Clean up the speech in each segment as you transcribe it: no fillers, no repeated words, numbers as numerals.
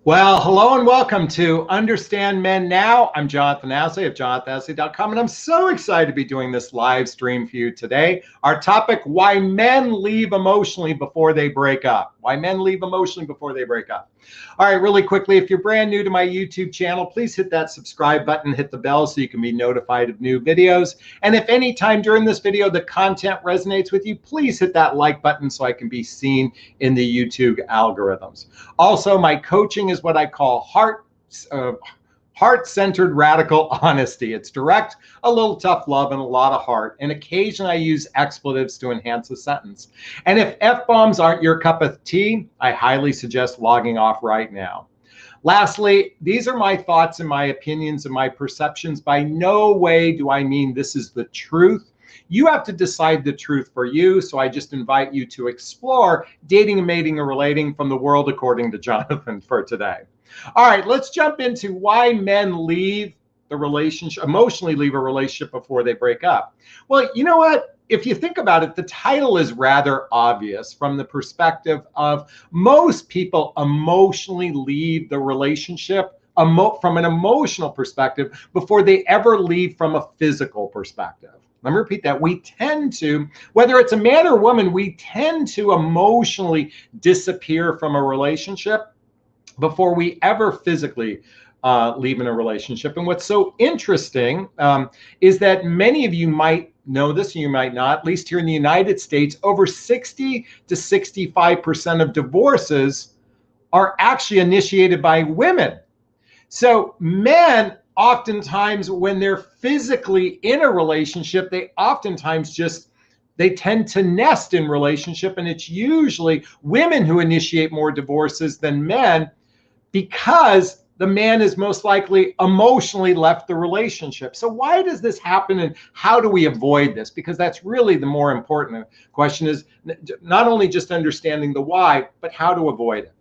Well, hello and welcome to Understand Men Now. I'm Jonathan Asley of jonathanashley.com, and I'm so excited to be doing this live stream for you today. Our topic, why men leave emotionally before they break up. Why men leave emotionally before they break up. All right, really quickly, if you're brand new to my YouTube channel, please hit that subscribe button, hit the bell so you can be notified of new videos. And if any time during this video the content resonates with you, please hit that like button so I can be seen in the YouTube algorithms. Also, my coaching is what I call heart-centered radical honesty. It's direct, a little tough love, and a lot of heart. And occasionally I use expletives to enhance a sentence. And if F-bombs aren't your cup of tea, I highly suggest logging off right now. Lastly, these are my thoughts and my opinions and my perceptions. By no way do I mean this is the truth. You have to decide the truth for you. So I just invite you to explore dating and mating and relating from the world according to Jonathan for today. All right, let's jump into why men leave the relationship, emotionally leave a relationship before they break up. Well, you know what? If you think about it, the title is rather obvious from the perspective of most people emotionally leave the relationship from an emotional perspective before they ever leave from a physical perspective. Let me repeat that. We tend to, whether it's a man or woman, we tend to emotionally disappear from a relationship before we ever physically leave in a relationship. And what's so interesting is that many of you might know this, and you might not, at least here in the United States, over 60 to 65% of divorces are actually initiated by women. So men, oftentimes when they're physically in a relationship, they tend to nest in relationship, and it's usually women who initiate more divorces than men because the man is most likely emotionally left the relationship. So why does this happen, and how do we avoid this? Because that's really the more important question, is not only just understanding the why, but how to avoid it.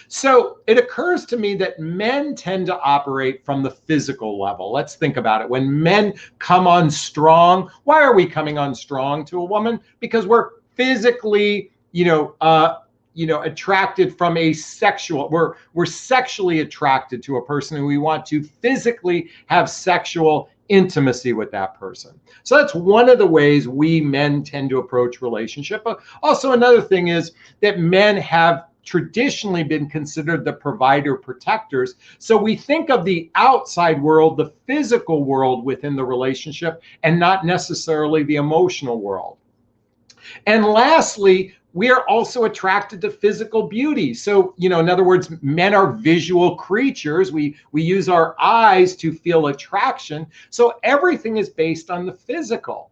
So it occurs to me that men tend to operate from the physical level. Let's think about it. When men come on strong, why are we coming on strong to a woman? Because we're physically, attracted from a sexual, we're sexually attracted to a person, and we want to physically have sexual intimacy with that person. So that's one of the ways we men tend to approach relationship. But also another thing is that men have traditionally been considered the provider protectors. So we think of the outside world, the physical world within the relationship, and not necessarily the emotional world. And lastly, we are also attracted to physical beauty. So, in other words, men are visual creatures. We use our eyes to feel attraction. So everything is based on the physical.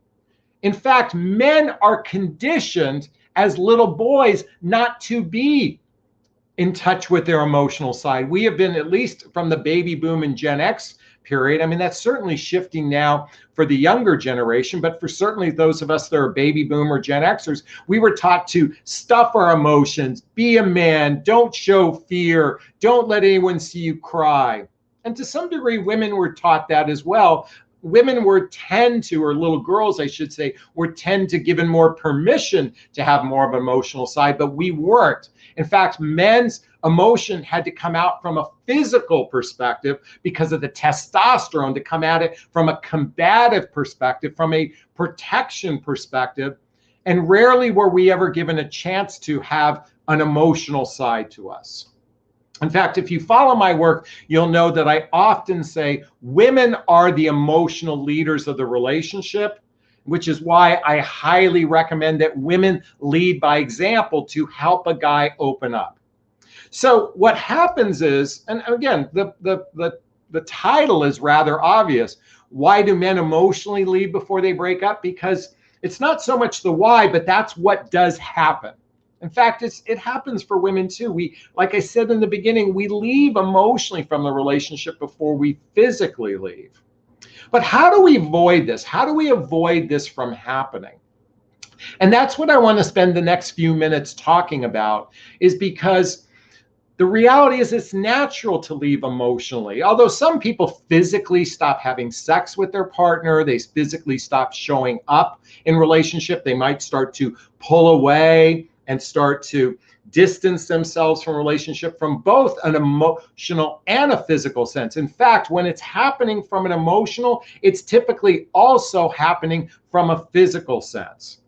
In fact, men are conditioned as little boys not to be in touch with their emotional side. We have been, at least from the baby boom and Gen X period, I mean, that's certainly shifting now for the younger generation, but for certainly those of us that are baby boom or Gen Xers, we were taught to stuff our emotions, be a man, don't show fear, don't let anyone see you cry. And to some degree, women were taught that as well. Women or little girls, I should say, were tend to given more permission to have more of an emotional side, but we weren't. In fact, men's emotion had to come out from a physical perspective because of the testosterone, to come at it from a combative perspective, from a protection perspective. And rarely were we ever given a chance to have an emotional side to us. In fact, if you follow my work, you'll know that I often say women are the emotional leaders of the relationship, which is why I highly recommend that women lead by example to help a guy open up. So what happens is, and again, the title is rather obvious. Why do men emotionally leave before they break up? Because it's not so much the why, but that's what does happen. In fact, it happens for women too. Like I said in the beginning, we leave emotionally from the relationship before we physically leave. But how do we avoid this? How do we avoid this from happening? And that's what I want to spend the next few minutes talking about, is because the reality is it's natural to leave emotionally. Although some people physically stop having sex with their partner, they physically stop showing up in relationship, they might start to pull away and start to distance themselves from relationship from both an emotional and a physical sense. In fact, when it's happening from an emotional, it's typically also happening from a physical sense.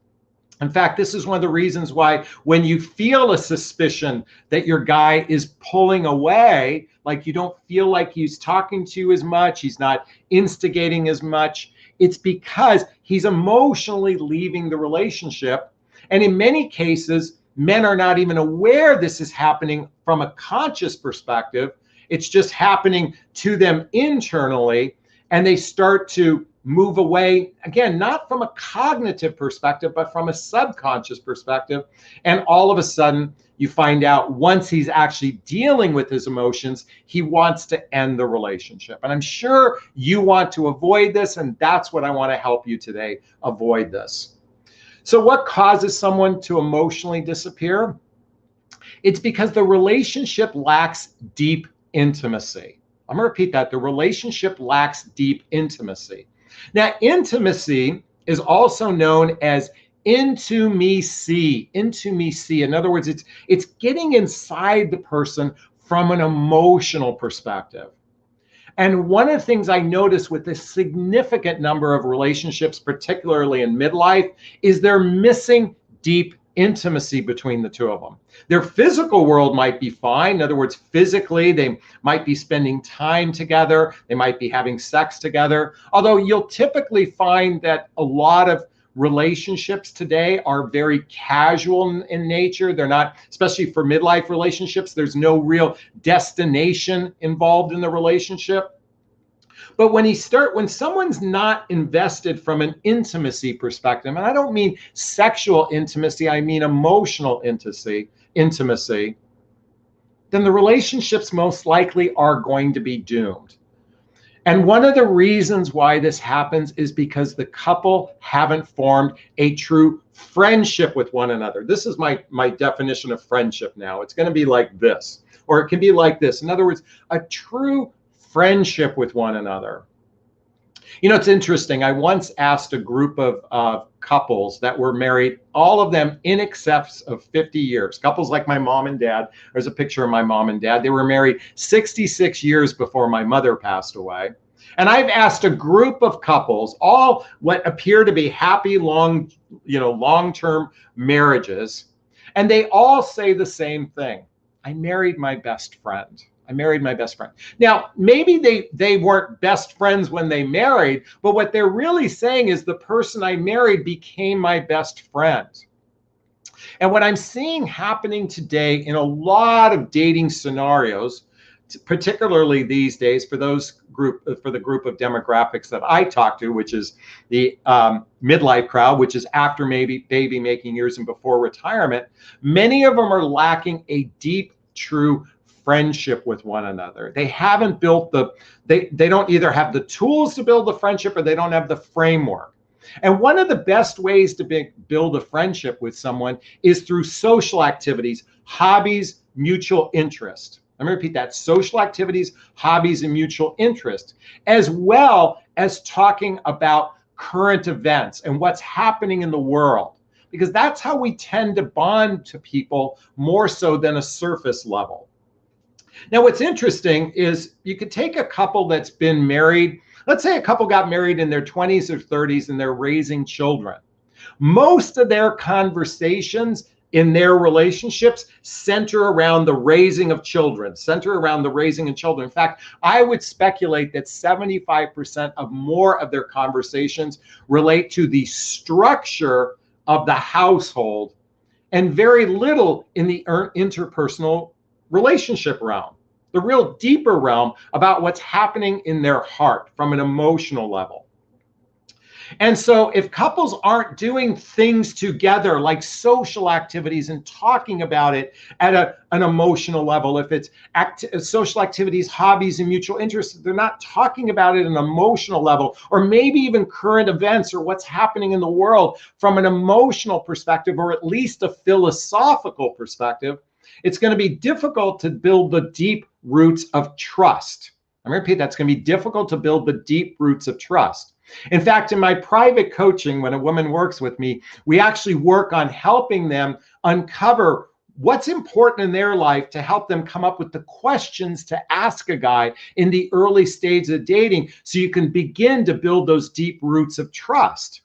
In fact, this is one of the reasons why when you feel a suspicion that your guy is pulling away, like you don't feel like he's talking to you as much, he's not instigating as much, it's because he's emotionally leaving the relationship. And in many cases, men are not even aware this is happening from a conscious perspective. It's just happening to them internally, and they start to move away, again, not from a cognitive perspective, but from a subconscious perspective. And all of a sudden, you find out once he's actually dealing with his emotions, he wants to end the relationship. And I'm sure you want to avoid this, and that's what I want to help you today, avoid this. So what causes someone to emotionally disappear? It's because the relationship lacks deep intimacy. I'm going to repeat that. The relationship lacks deep intimacy. Now, intimacy is also known as intimacy. In other words, it's getting inside the person from an emotional perspective. And one of the things I notice with a significant number of relationships, particularly in midlife, is they're missing deep intimacy between the two of them. Their physical world might be fine. In other words, physically, they might be spending time together. They might be having sex together. Although you'll typically find that a lot of relationships today are very casual in nature. They're not, especially for midlife relationships, there's no real destination involved in the relationship. But when someone's not invested from an intimacy perspective, and I don't mean sexual intimacy, I mean emotional intimacy, then the relationships most likely are going to be doomed. And one of the reasons why this happens is because the couple haven't formed a true friendship with one another. This is my definition of friendship now. It's going to be like this, or it can be like this. In other words, a true friendship with one another. You know, it's interesting. I once asked a group of couples that were married, all of them in excess of 50 years, couples like my mom and dad. There's a picture of my mom and dad. They were married 66 years before my mother passed away. And I've asked a group of couples, all what appear to be happy, long-term marriages, and they all say the same thing. I married my best friend. Now, maybe they weren't best friends when they married, but what they're really saying is the person I married became my best friend. And what I'm seeing happening today in a lot of dating scenarios, particularly these days for the group of demographics that I talk to, which is the midlife crowd, which is after maybe baby making years and before retirement, many of them are lacking a deep, true friendship with one another. They haven't built they don't either have the tools to build the friendship or they don't have the framework. And one of the best ways to build a friendship with someone is through social activities, hobbies, mutual interest. I'm going to repeat that: social activities, hobbies, and mutual interest, as well as talking about current events and what's happening in the world, because that's how we tend to bond to people more so than a surface level. Now, what's interesting is you could take a couple that's been married. Let's say a couple got married in their 20s or 30s and they're raising children. Most of their conversations in their relationships center around the raising of children, In fact, I would speculate that 75% of more of their conversations relate to the structure of the household and very little in the interpersonal relationship realm, the real deeper realm about what's happening in their heart from an emotional level. And so if couples aren't doing things together like social activities and talking about it at an emotional level, if it's social activities, hobbies, and mutual interests, they're not talking about it at an emotional level, or maybe even current events or what's happening in the world from an emotional perspective, or at least a philosophical perspective, it's going to be difficult to build the deep roots of trust. I'm going to repeat, that's going to be difficult to build the deep roots of trust. In fact, in my private coaching, when a woman works with me, we actually work on helping them uncover what's important in their life to help them come up with the questions to ask a guy in the early stages of dating so you can begin to build those deep roots of trust.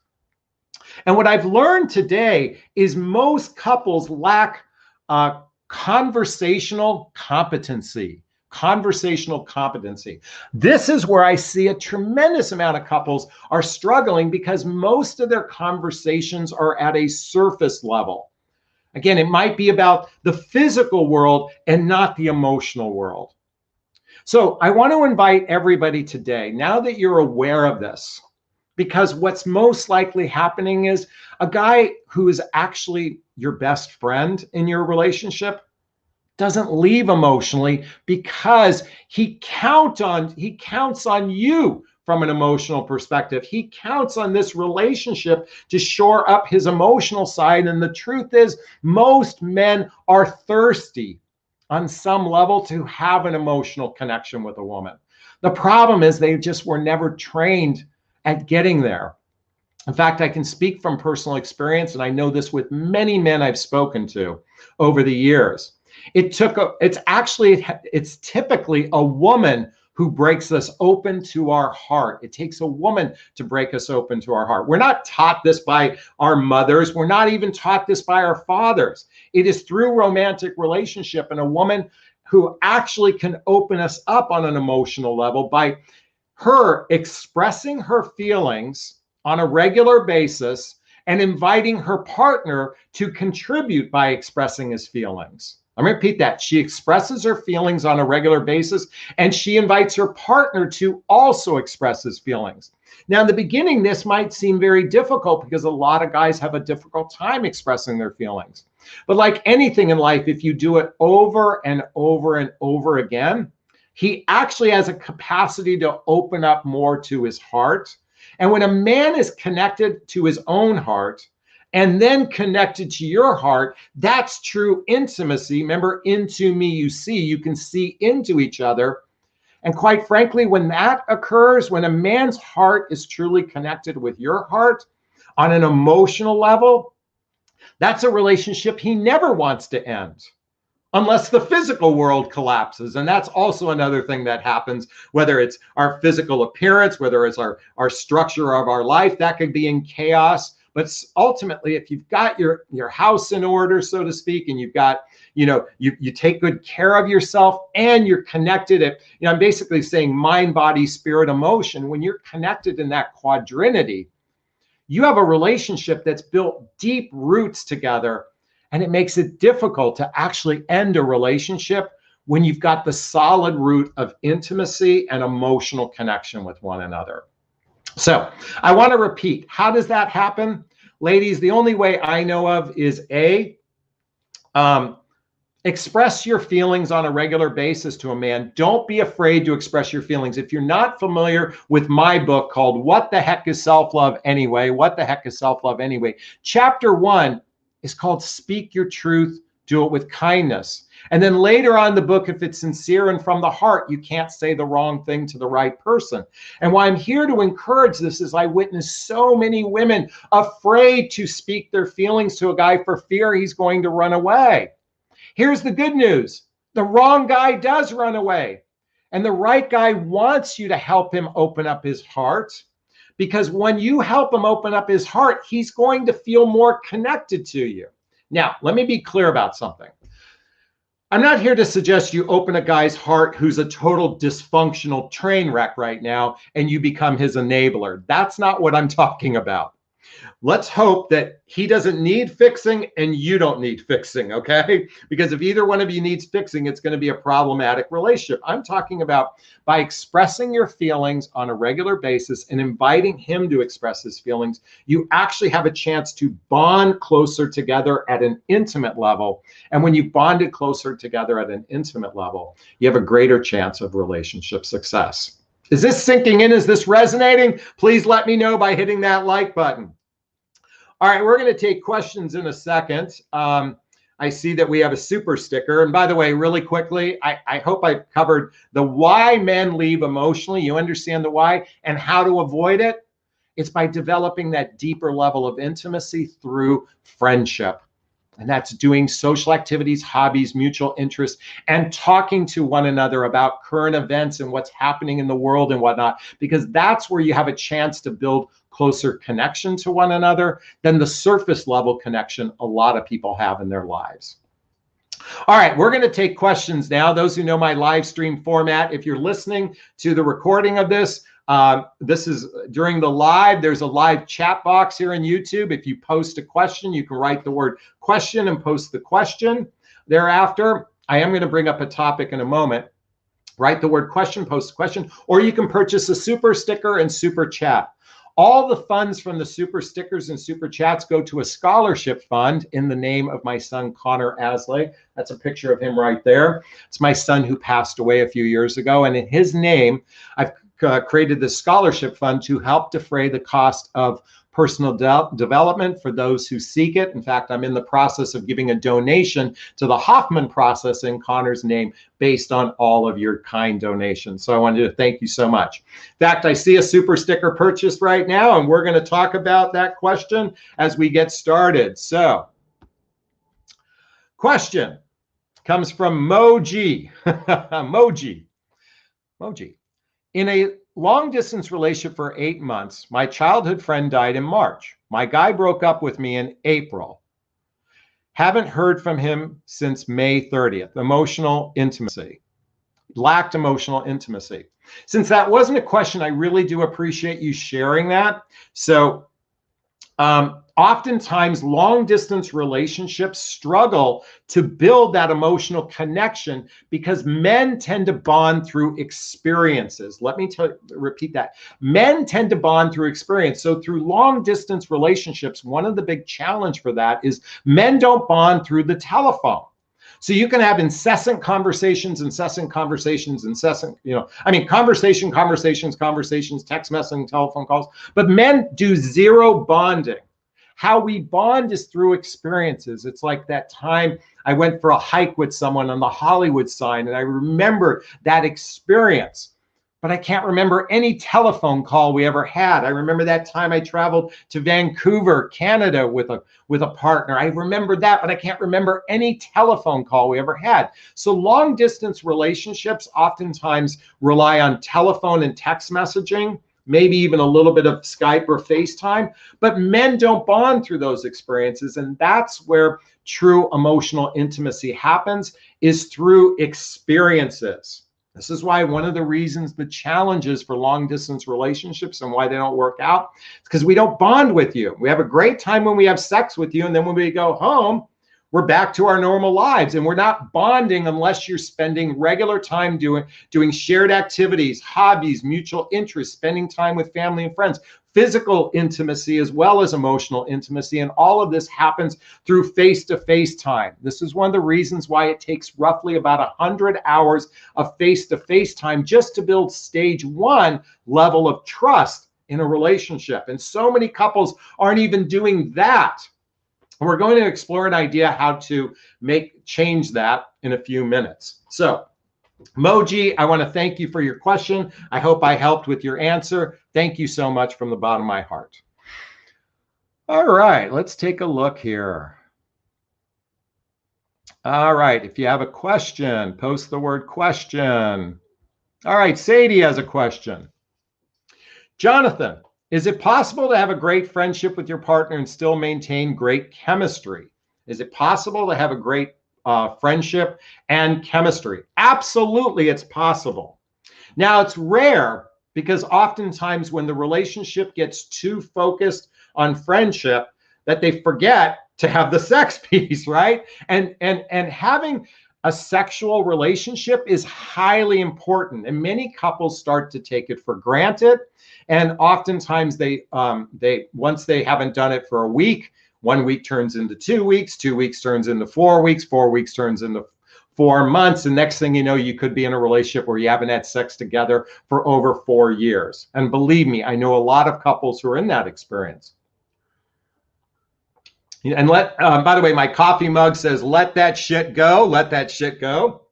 And what I've learned today is most couples lack conversational competency. Conversational competency. This is where I see a tremendous amount of couples are struggling because most of their conversations are at a surface level. Again, it might be about the physical world and not the emotional world. So I want to invite everybody today, now that you're aware of this, because what's most likely happening is a guy who is actually your best friend in your relationship doesn't leave emotionally because he counts on you from an emotional perspective. He counts on this relationship to shore up his emotional side. And the truth is, most men are thirsty on some level to have an emotional connection with a woman. The problem is they just were never trained at getting there. In fact, I can speak from personal experience, and I know this with many men I've spoken to over the years. It's typically a woman who breaks us open to our heart. It takes a woman to break us open to our heart. We're not taught this by our mothers. We're not even taught this by our fathers. It is through romantic relationship and a woman who actually can open us up on an emotional level by her expressing her feelings on a regular basis and inviting her partner to contribute by expressing his feelings. I'm going to repeat that. She expresses her feelings on a regular basis, and she invites her partner to also express his feelings. Now, in the beginning, this might seem very difficult because a lot of guys have a difficult time expressing their feelings. But like anything in life, if you do it over and over and over again, he actually has a capacity to open up more to his heart. And when a man is connected to his own heart, and then connected to your heart, that's true intimacy. Remember, into me you see. You can see into each other. And quite frankly, when that occurs, when a man's heart is truly connected with your heart on an emotional level, that's a relationship he never wants to end, unless the physical world collapses. And that's also another thing that happens, whether it's our physical appearance, whether it's our structure of our life, that could be in chaos. But ultimately, if you've got your house in order, so to speak, and you've got, you take good care of yourself and you're connected I'm basically saying mind, body, spirit, emotion. When you're connected in that quadrinity, you have a relationship that's built deep roots together, and it makes it difficult to actually end a relationship when you've got the solid root of intimacy and emotional connection with one another. So I want to repeat, how does that happen? Ladies, the only way I know of is express your feelings on a regular basis to a man. Don't be afraid to express your feelings. If you're not familiar with my book called What the Heck is Self-Love Anyway? What the Heck is Self-Love Anyway? Chapter 1 is called Speak Your Truth, Do It with Kindness. And then later on in the book, if it's sincere and from the heart, you can't say the wrong thing to the right person. And why I'm here to encourage this is I witness so many women afraid to speak their feelings to a guy for fear he's going to run away. Here's the good news. The wrong guy does run away. And the right guy wants you to help him open up his heart. Because when you help him open up his heart, he's going to feel more connected to you. Now, let me be clear about something. I'm not here to suggest you open a guy's heart who's a total dysfunctional train wreck right now and you become his enabler. That's not what I'm talking about. Let's hope that he doesn't need fixing and you don't need fixing, okay? Because if either one of you needs fixing, it's going to be a problematic relationship. I'm talking about by expressing your feelings on a regular basis and inviting him to express his feelings, you actually have a chance to bond closer together at an intimate level. And when you've bonded closer together at an intimate level, you have a greater chance of relationship success. Is this sinking in? Is this resonating? Please let me know by hitting that like button. All right, we're going to take questions in a second. I see that we have a super sticker. And by the way, really quickly, I hope I've covered the why men leave emotionally. You understand the why and how to avoid it. It's by developing that deeper level of intimacy through friendship. And that's doing social activities, hobbies, mutual interests, and talking to one another about current events and what's happening in the world and whatnot, because that's where you have a chance to build closer connection to one another than the surface level connection a lot of people have in their lives. All right, we're going to take questions now. Those who know my live stream format, if you're listening to the recording of this, this is during the live. There's a live chat box here in YouTube. If you post a question, you can write the word question and post the question. Thereafter, I am going to bring up a topic in a moment. Write the word question, post a question, or you can purchase a super sticker and super chat. All the funds from the super stickers and super chats go to a scholarship fund in the name of my son, Connor Asley. That's a picture of him right there. It's my son who passed away a few years ago. And in his name, I've created this scholarship fund to help defray the cost of personal development for those who seek it. In fact, I'm in the process of giving a donation to the Hoffman process in Connor's name based on all of your kind donations. So I wanted to thank you so much. In fact, I see a super sticker purchased right now, and we're going to talk about that question as we get started. So, question comes from Moji. Moji. In a long-distance relationship for 8 months, my childhood friend died in March. My guy broke up with me in April. Haven't heard from him since May 30th. Emotional intimacy. Lacked emotional intimacy. Since that wasn't a question, I really do appreciate you sharing that. So oftentimes long-distance relationships struggle to build that emotional connection because men tend to bond through experiences. Let me repeat that. Men tend to bond through experience. So through long-distance relationships, one of the big challenge for that is men don't bond through the telephone. So you can have incessant conversations, conversations, text messaging, telephone calls, but men do zero bonding. How we bond is through experiences. It's like that time I went for a hike with someone on the Hollywood sign, and I remember that experience. But I can't remember any telephone call we ever had. I remember that time I traveled to Vancouver, Canada with a partner. I remember that, but I can't remember any telephone call we ever had. So long distance relationships oftentimes rely on telephone and text messaging, maybe even a little bit of Skype or FaceTime, but men don't bond through those experiences. And that's where true emotional intimacy happens, is through experiences. This is why one of the reasons the challenges for long distance relationships and why they don't work out is because we don't bond with you. We have a great time when we have sex with you, and then when we go home, we're back to our normal lives, and we're not bonding unless you're spending regular time doing shared activities, hobbies, mutual interests, spending time with family and friends, physical intimacy as well as emotional intimacy. And all of this happens through face-to-face time. This is one of the reasons why it takes roughly about 100 hours of face-to-face time just to build stage 1 level of trust in a relationship. And so many couples aren't even doing that. We're going to explore an idea how to change that in a few minutes. So, Moji, I want to thank you for your question. I hope I helped with your answer. Thank you so much from the bottom of my heart. All right, let's take a look here. All right, if you have a question, post the word question. All right, Sadie has a question. Jonathan, is it possible to have a great friendship with your partner and still maintain great chemistry? Is it possible to have a great friendship and chemistry? Absolutely, it's possible. Now, it's rare because oftentimes when the relationship gets too focused on friendship, that they forget to have the sex piece, right? And having a sexual relationship is highly important, and many couples start to take it for granted. And oftentimes they once they haven't done it for a week, 1 week turns into 2 weeks, 2 weeks turns into 4 weeks, 4 weeks turns into 4 months. And next thing you know, you could be in a relationship where you haven't had sex together for over 4 years. And believe me, I know a lot of couples who are in that experience. And by the way, my coffee mug says, let that shit go, let that shit go.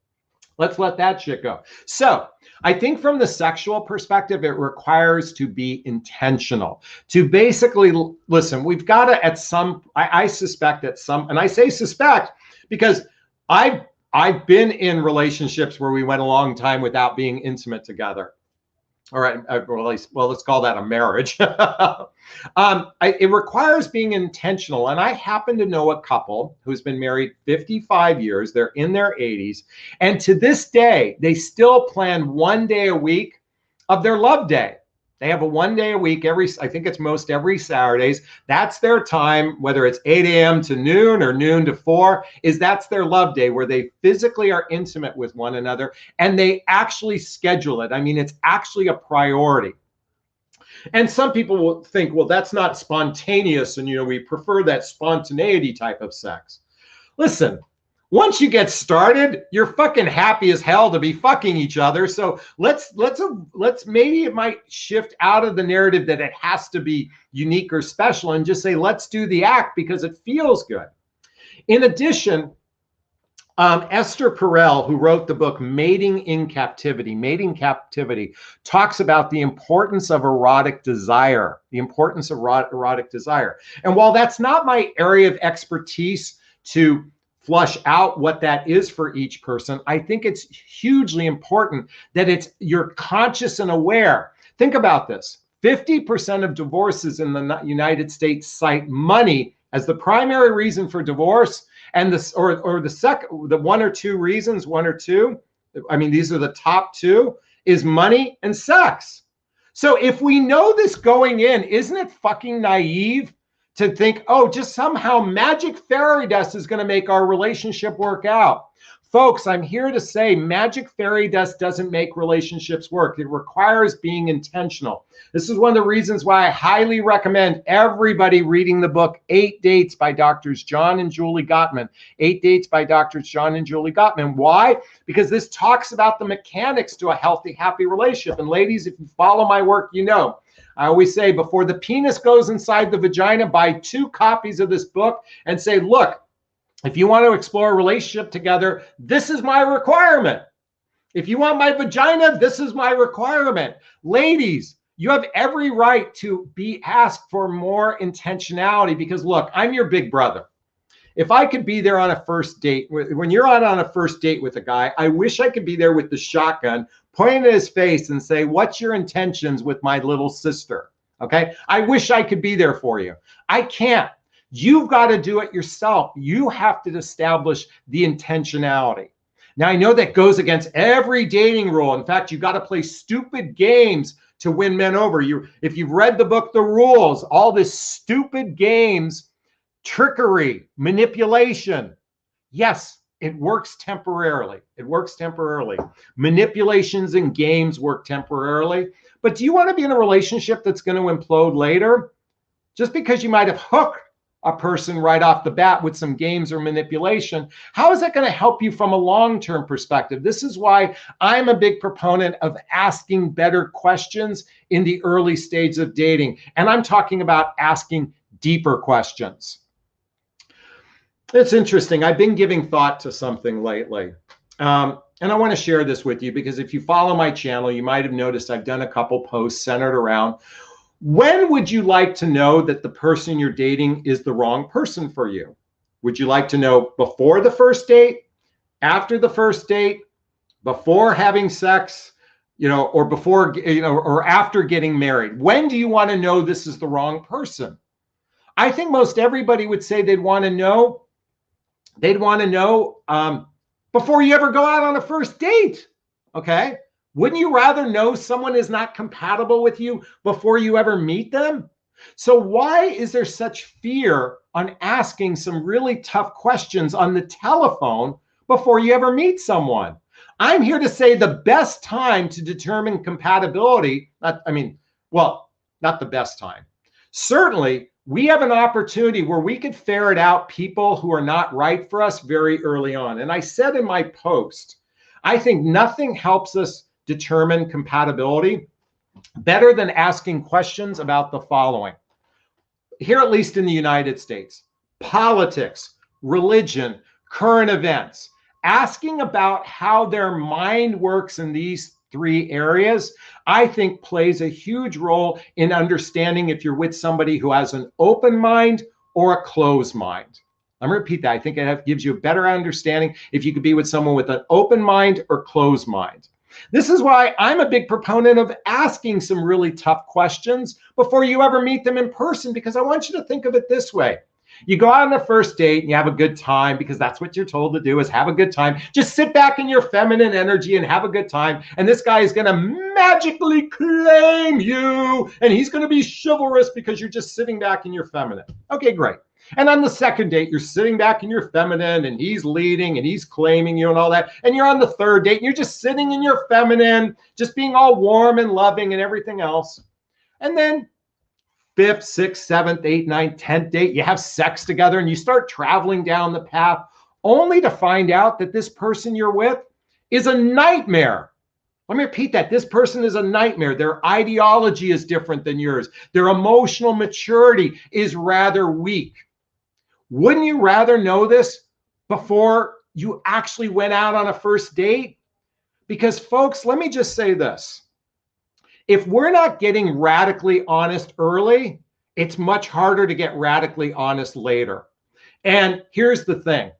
Let's let that shit go. So I think from the sexual perspective, it requires to be intentional, to basically listen. We've got to I suspect at some, and I say suspect because I've been in relationships where we went a long time without being intimate together. All right, well, let's call that a marriage. It requires being intentional. And I happen to know a couple who's been married 55 years. They're in their 80s. And to this day, they still plan 1 day a week of their love day. They have a 1 day a week I think it's most every Saturdays. That's their time, whether it's 8 a.m. to noon or noon to 4, that's their love day where they physically are intimate with one another and they actually schedule it. I mean, it's actually a priority. And some people will think, well, that's not spontaneous. And, we prefer that spontaneity type of sex. Listen, once you get started, you're fucking happy as hell to be fucking each other. So let's maybe it might shift out of the narrative that it has to be unique or special and just say, let's do the act because it feels good. In addition, Esther Perel, who wrote the book Mating Captivity, talks about the importance of erotic desire, And while that's not my area of expertise to flush out what that is for each person, I think it's hugely important that you're conscious and aware. Think about this. 50% of divorces in the United States cite money as the primary reason for divorce. And the one or two reasons, these are the top two, is money and sex. So if we know this going in, isn't it fucking naive to think, oh, just somehow magic fairy dust is going to make our relationship work out? Folks, I'm here to say magic fairy dust doesn't make relationships work. It requires being intentional. This is one of the reasons why I highly recommend everybody reading the book 8 Dates by Drs. John and Julie Gottman. 8 Dates by Drs. John and Julie Gottman. Why? Because this talks about the mechanics to a healthy, happy relationship. And ladies, if you follow my work, I always say before the penis goes inside the vagina, buy 2 copies of this book and say, look, if you want to explore a relationship together, this is my requirement. If you want my vagina, this is my requirement. Ladies, you have every right to be asked for more intentionality because, look, I'm your big brother. If I could be there on a first date, when you're out on a first date with a guy, I wish I could be there with the shotgun, pointing at his face and say, what's your intentions with my little sister? Okay? I wish I could be there for you. I can't. You've got to do it yourself. You have to establish the intentionality. Now, I know that goes against every dating rule. In fact, you've got to play stupid games to win men over. If you've read the book, The Rules, all this stupid games, trickery, manipulation. Yes, it works temporarily. Manipulations and games work temporarily. But do you want to be in a relationship that's going to implode later? Just because you might have hooked a person right off the bat with some games or manipulation, how is that going to help you from a long-term perspective? This is why I'm a big proponent of asking better questions in the early stage of dating. And I'm talking about asking deeper questions. It's interesting. I've been giving thought to something lately. And I want to share this with you because if you follow my channel, you might have noticed I've done a couple posts centered around when would you like to know that the person you're dating is the wrong person for you? Would you like to know before the first date, after the first date, before having sex, or before, or after getting married? When do you want to know this is the wrong person? I think most everybody would say they'd want to know before you ever go out on a first date. Okay. Wouldn't you rather know someone is not compatible with you before you ever meet them? So why is there such fear on asking some really tough questions on the telephone before you ever meet someone? I'm here to say the best time to determine compatibility, not the best time. Certainly, we have an opportunity where we could ferret out people who are not right for us very early on. And I said in my post, I think nothing helps us determine compatibility better than asking questions about the following. Here, at least in the United States, politics, religion, current events. asking about how their mind works in these 3 areas, I think plays a huge role in understanding if you're with somebody who has an open mind or a closed mind. I'm going to repeat that. I think it gives you a better understanding if you could be with someone with an open mind or closed mind. This is why I'm a big proponent of asking some really tough questions before you ever meet them in person, because I want you to think of it this way. You go out on a first date and you have a good time, because that's what you're told to do, is have a good time. Just sit back in your feminine energy and have a good time. And this guy is going to magically claim you, and he's going to be chivalrous because you're just sitting back in your feminine. Okay, great. And on the second date, you're sitting back in your feminine and he's leading and he's claiming you and all that. And you're on the third date and you're just sitting in your feminine, just being all warm and loving and everything else. And then 5th, 6th, 7th, 8th, 9th, 10th date, you have sex together and you start traveling down the path, only to find out that this person you're with is a nightmare. Let me repeat that. This person is a nightmare. Their ideology is different than yours. Their emotional maturity is rather weak. Wouldn't you rather know this before you actually went out on a first date? Because folks, let me just say this. If we're not getting radically honest early, it's much harder to get radically honest later. And here's the thing.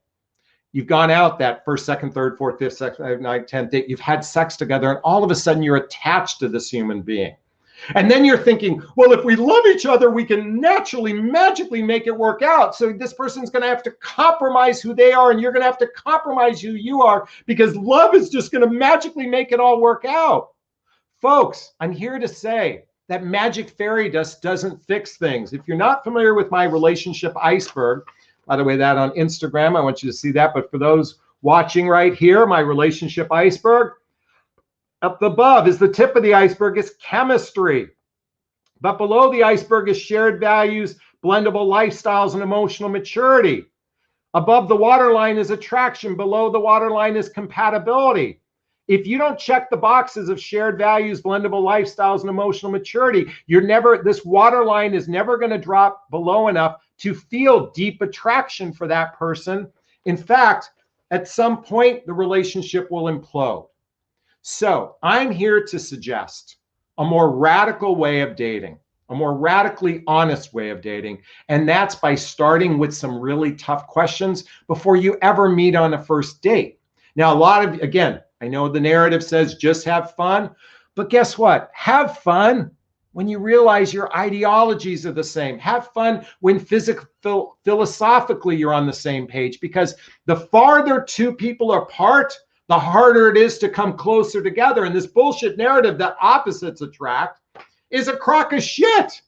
You've gone out that 1st, 2nd, 3rd, 4th, 5th, 6th, 9th, 10th date. You've had sex together, and all of a sudden you're attached to this human being. And then you're thinking, well, if we love each other, we can naturally, magically make it work out. So this person's going to have to compromise who they are, and you're going to have to compromise who you are, because love is just going to magically make it all work out. Folks, I'm here to say that magic fairy dust doesn't fix things. If you're not familiar with my relationship Iceberg, by the way, that on Instagram, I want you to see that. But for those watching right here, my relationship Iceberg, up above is the tip of the iceberg is chemistry. But below the iceberg is shared values, blendable lifestyles, and emotional maturity. Above the waterline is attraction. Below the waterline is compatibility. If you don't check the boxes of shared values, blendable lifestyles, and emotional maturity, this waterline is never going to drop below enough to feel deep attraction for that person. In fact, at some point, the relationship will implode. So I'm here to suggest a more radical way of dating, a more radically honest way of dating. And that's by starting with some really tough questions before you ever meet on a first date. Now, again, I know the narrative says just have fun, but guess what? Have fun when you realize your ideologies are the same. Have fun when philosophically you're on the same page, because the farther two people are apart, the harder it is to come closer together. And this bullshit narrative that opposites attract is a crock of shit.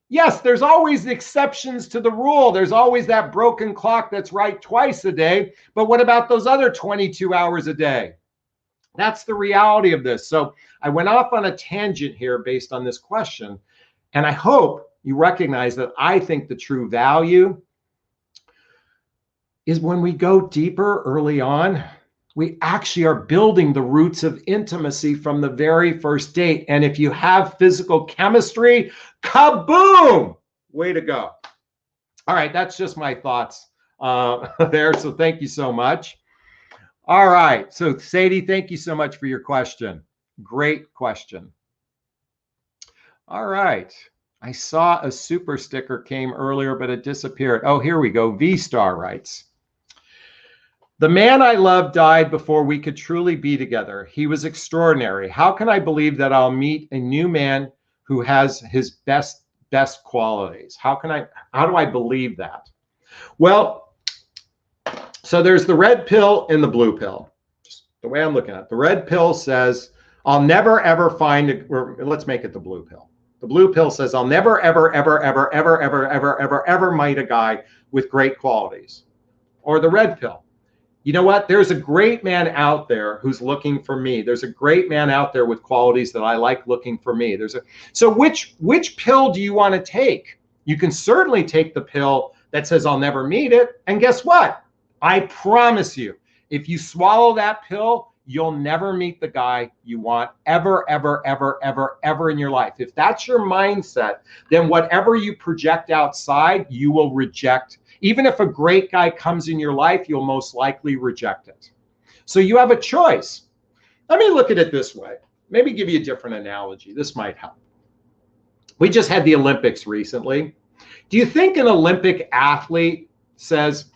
Yes, there's always exceptions to the rule. There's always that broken clock that's right twice a day. But what about those other 22 hours a day? That's the reality of this. So I went off on a tangent here based on this question. And I hope you recognize that I think the true value is when we go deeper early on, we actually are building the roots of intimacy from the very first date. And if you have physical chemistry, kaboom, way to go. All right, that's just my thoughts there. So thank you so much. All right, so Sadie, thank you so much for your question. Great question. All right, I saw a super sticker came earlier, but it disappeared. Oh, here we go. V-Star writes, the man I loved died before we could truly be together. He was extraordinary. How can I believe that I'll meet a new man who has his best qualities? How do I believe that? Well, so there's the red pill and the blue pill. Just the way I'm looking at it. The red pill says, I'll never, ever find, or let's make it the blue pill. The blue pill says, I'll never, ever, ever, ever, ever, ever, ever, ever, ever meet a guy with great qualities. Or the red pill. You know what? There's a great man out there who's looking for me. There's a great man out there with qualities that I like looking for me. So which pill do you want to take? You can certainly take the pill that says I'll never meet it. And guess what? I promise you, if you swallow that pill, you'll never meet the guy you want ever, ever, ever, ever, ever in your life. If that's your mindset, then whatever you project outside, you will reject. Even if a great guy comes in your life, you'll most likely reject it. So you have a choice. Let me look at it this way. Maybe give you a different analogy. This might help. We just had the Olympics recently. Do you think an Olympic athlete says,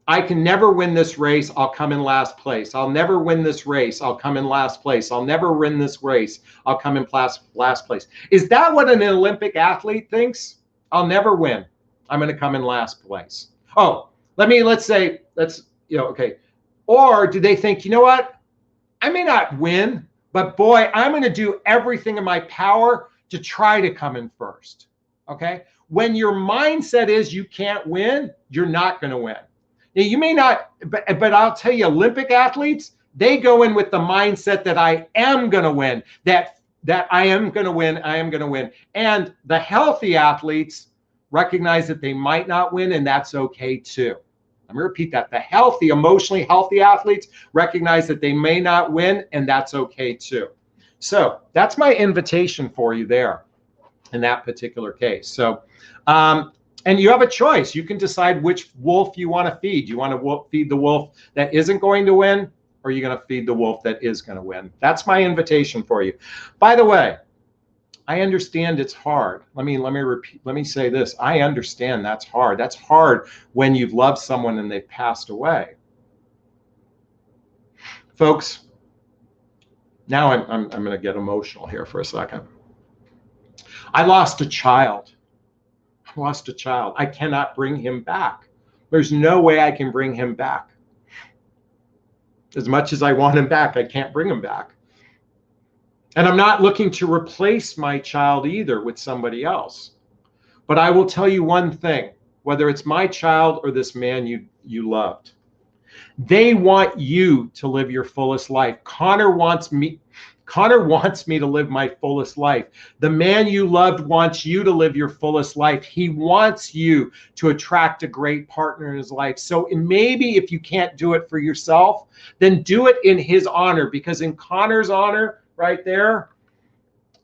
I can never win this race, I'll come in last place. I'll never win this race, I'll come in last place. I'll never win this race, I'll come in last place. Is that what an Olympic athlete thinks? I'll never win, I'm going to come in last place. Oh, let's say, okay. Or do they think, you know what? I may not win, but boy, I'm going to do everything in my power to try to come in first. Okay? When your mindset is you can't win, you're not going to win. Now, you may not, but I'll tell you, Olympic athletes, they go in with the mindset that I am going to win, that I am going to win, I am going to win. And the healthy athletes recognize that they might not win, and that's okay too. Let me repeat that. The healthy, emotionally healthy athletes recognize that they may not win, and that's okay too. So that's my invitation for you there in that particular case. So, and you have a choice. You can decide which wolf you want to feed. You want to feed the wolf that isn't going to win, or are you going to feed the wolf that is going to win? That's my invitation for you. By the way, I understand it's hard. Let me say this. I understand that's hard. That's hard when you've loved someone and they've passed away. Folks, now I'm going to get emotional here for a second. I lost a child. I cannot bring him back. There's no way I can bring him back. As much as I want him back, I can't bring him back. And I'm not looking to replace my child either with somebody else. But I will tell you one thing, whether it's my child or this man you loved, they want you to live your fullest life. Connor wants me to live my fullest life. The man you loved wants you to live your fullest life. He wants you to attract a great partner in his life. So maybe if you can't do it for yourself, then do it in his honor, because in Connor's honor right there,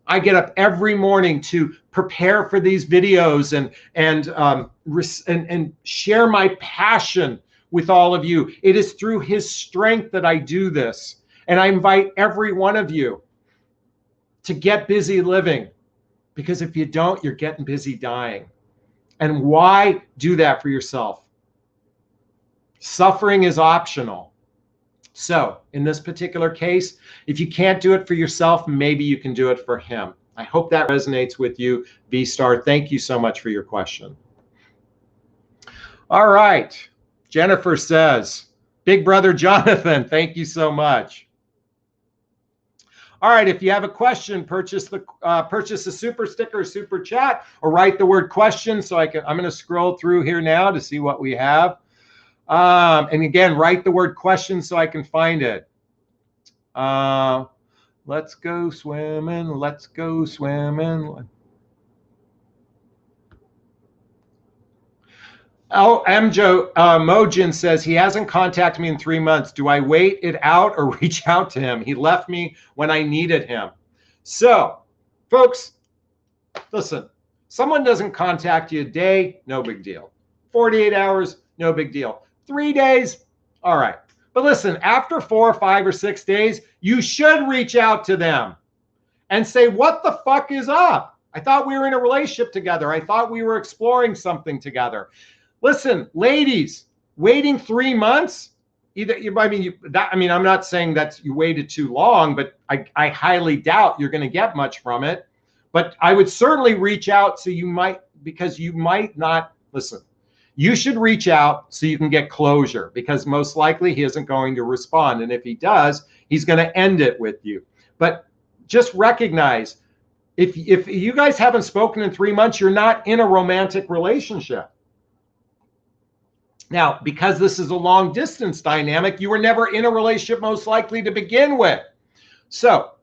I get up every morning to prepare for these videos and share my passion with all of you. It is through his strength that I do this. And I invite every one of you to get busy living, because if you don't, you're getting busy dying. And why do that for yourself? Suffering is optional. So in this particular case, if you can't do it for yourself, maybe you can do it for him. I hope that resonates with you, V-Star. Thank you so much for your question. All right. Jennifer says, Big Brother Jonathan, thank you so much. All right, if you have a question, purchase a super sticker, super chat, or write the word question. So I'm going to scroll through here now to see what we have. And again, write the word question so I can find it. Let's go swimming. Let's go swimming. Oh, Mojin says he hasn't contacted me in 3 months. Do I wait it out or reach out to him? He left me when I needed him. So, folks, listen, someone doesn't contact you a day, no big deal. 48 hours, no big deal. 3 days, all right. But listen, after 4 or 5 or 6 days, you should reach out to them and say, what the fuck is up? I thought we were in a relationship together. I thought we were exploring something together. Listen, ladies, waiting 3 months, I'm not saying that you waited too long, but I highly doubt you're going to get much from it. But I would certainly reach out because you might not, listen, you should reach out so you can get closure, because most likely he isn't going to respond. And if he does, he's going to end it with you. But just recognize, if you guys haven't spoken in 3 months, you're not in a romantic relationship. Now, because this is a long distance dynamic, you were never in a relationship most likely to begin with. So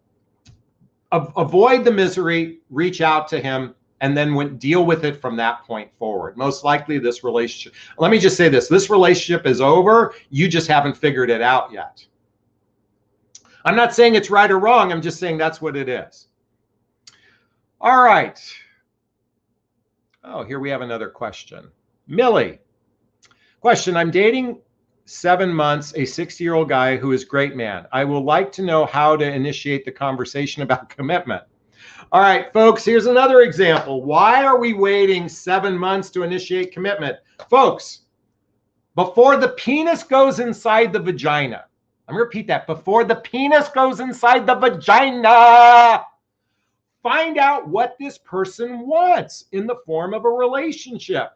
avoid the misery, reach out to him, and then deal with it from that point forward. Most likely this relationship, let me just say this relationship is over. You just haven't figured it out yet. I'm not saying it's right or wrong. I'm just saying that's what it is. All right. Oh, here we have another question. Millie. Question, I'm dating 7 months, a 60-year-old guy who is a great man. I would like to know how to initiate the conversation about commitment. All right, folks, here's another example. Why are we waiting 7 months to initiate commitment? Folks, before the penis goes inside the vagina, I'm going to repeat that, before the penis goes inside the vagina, find out what this person wants in the form of a relationship.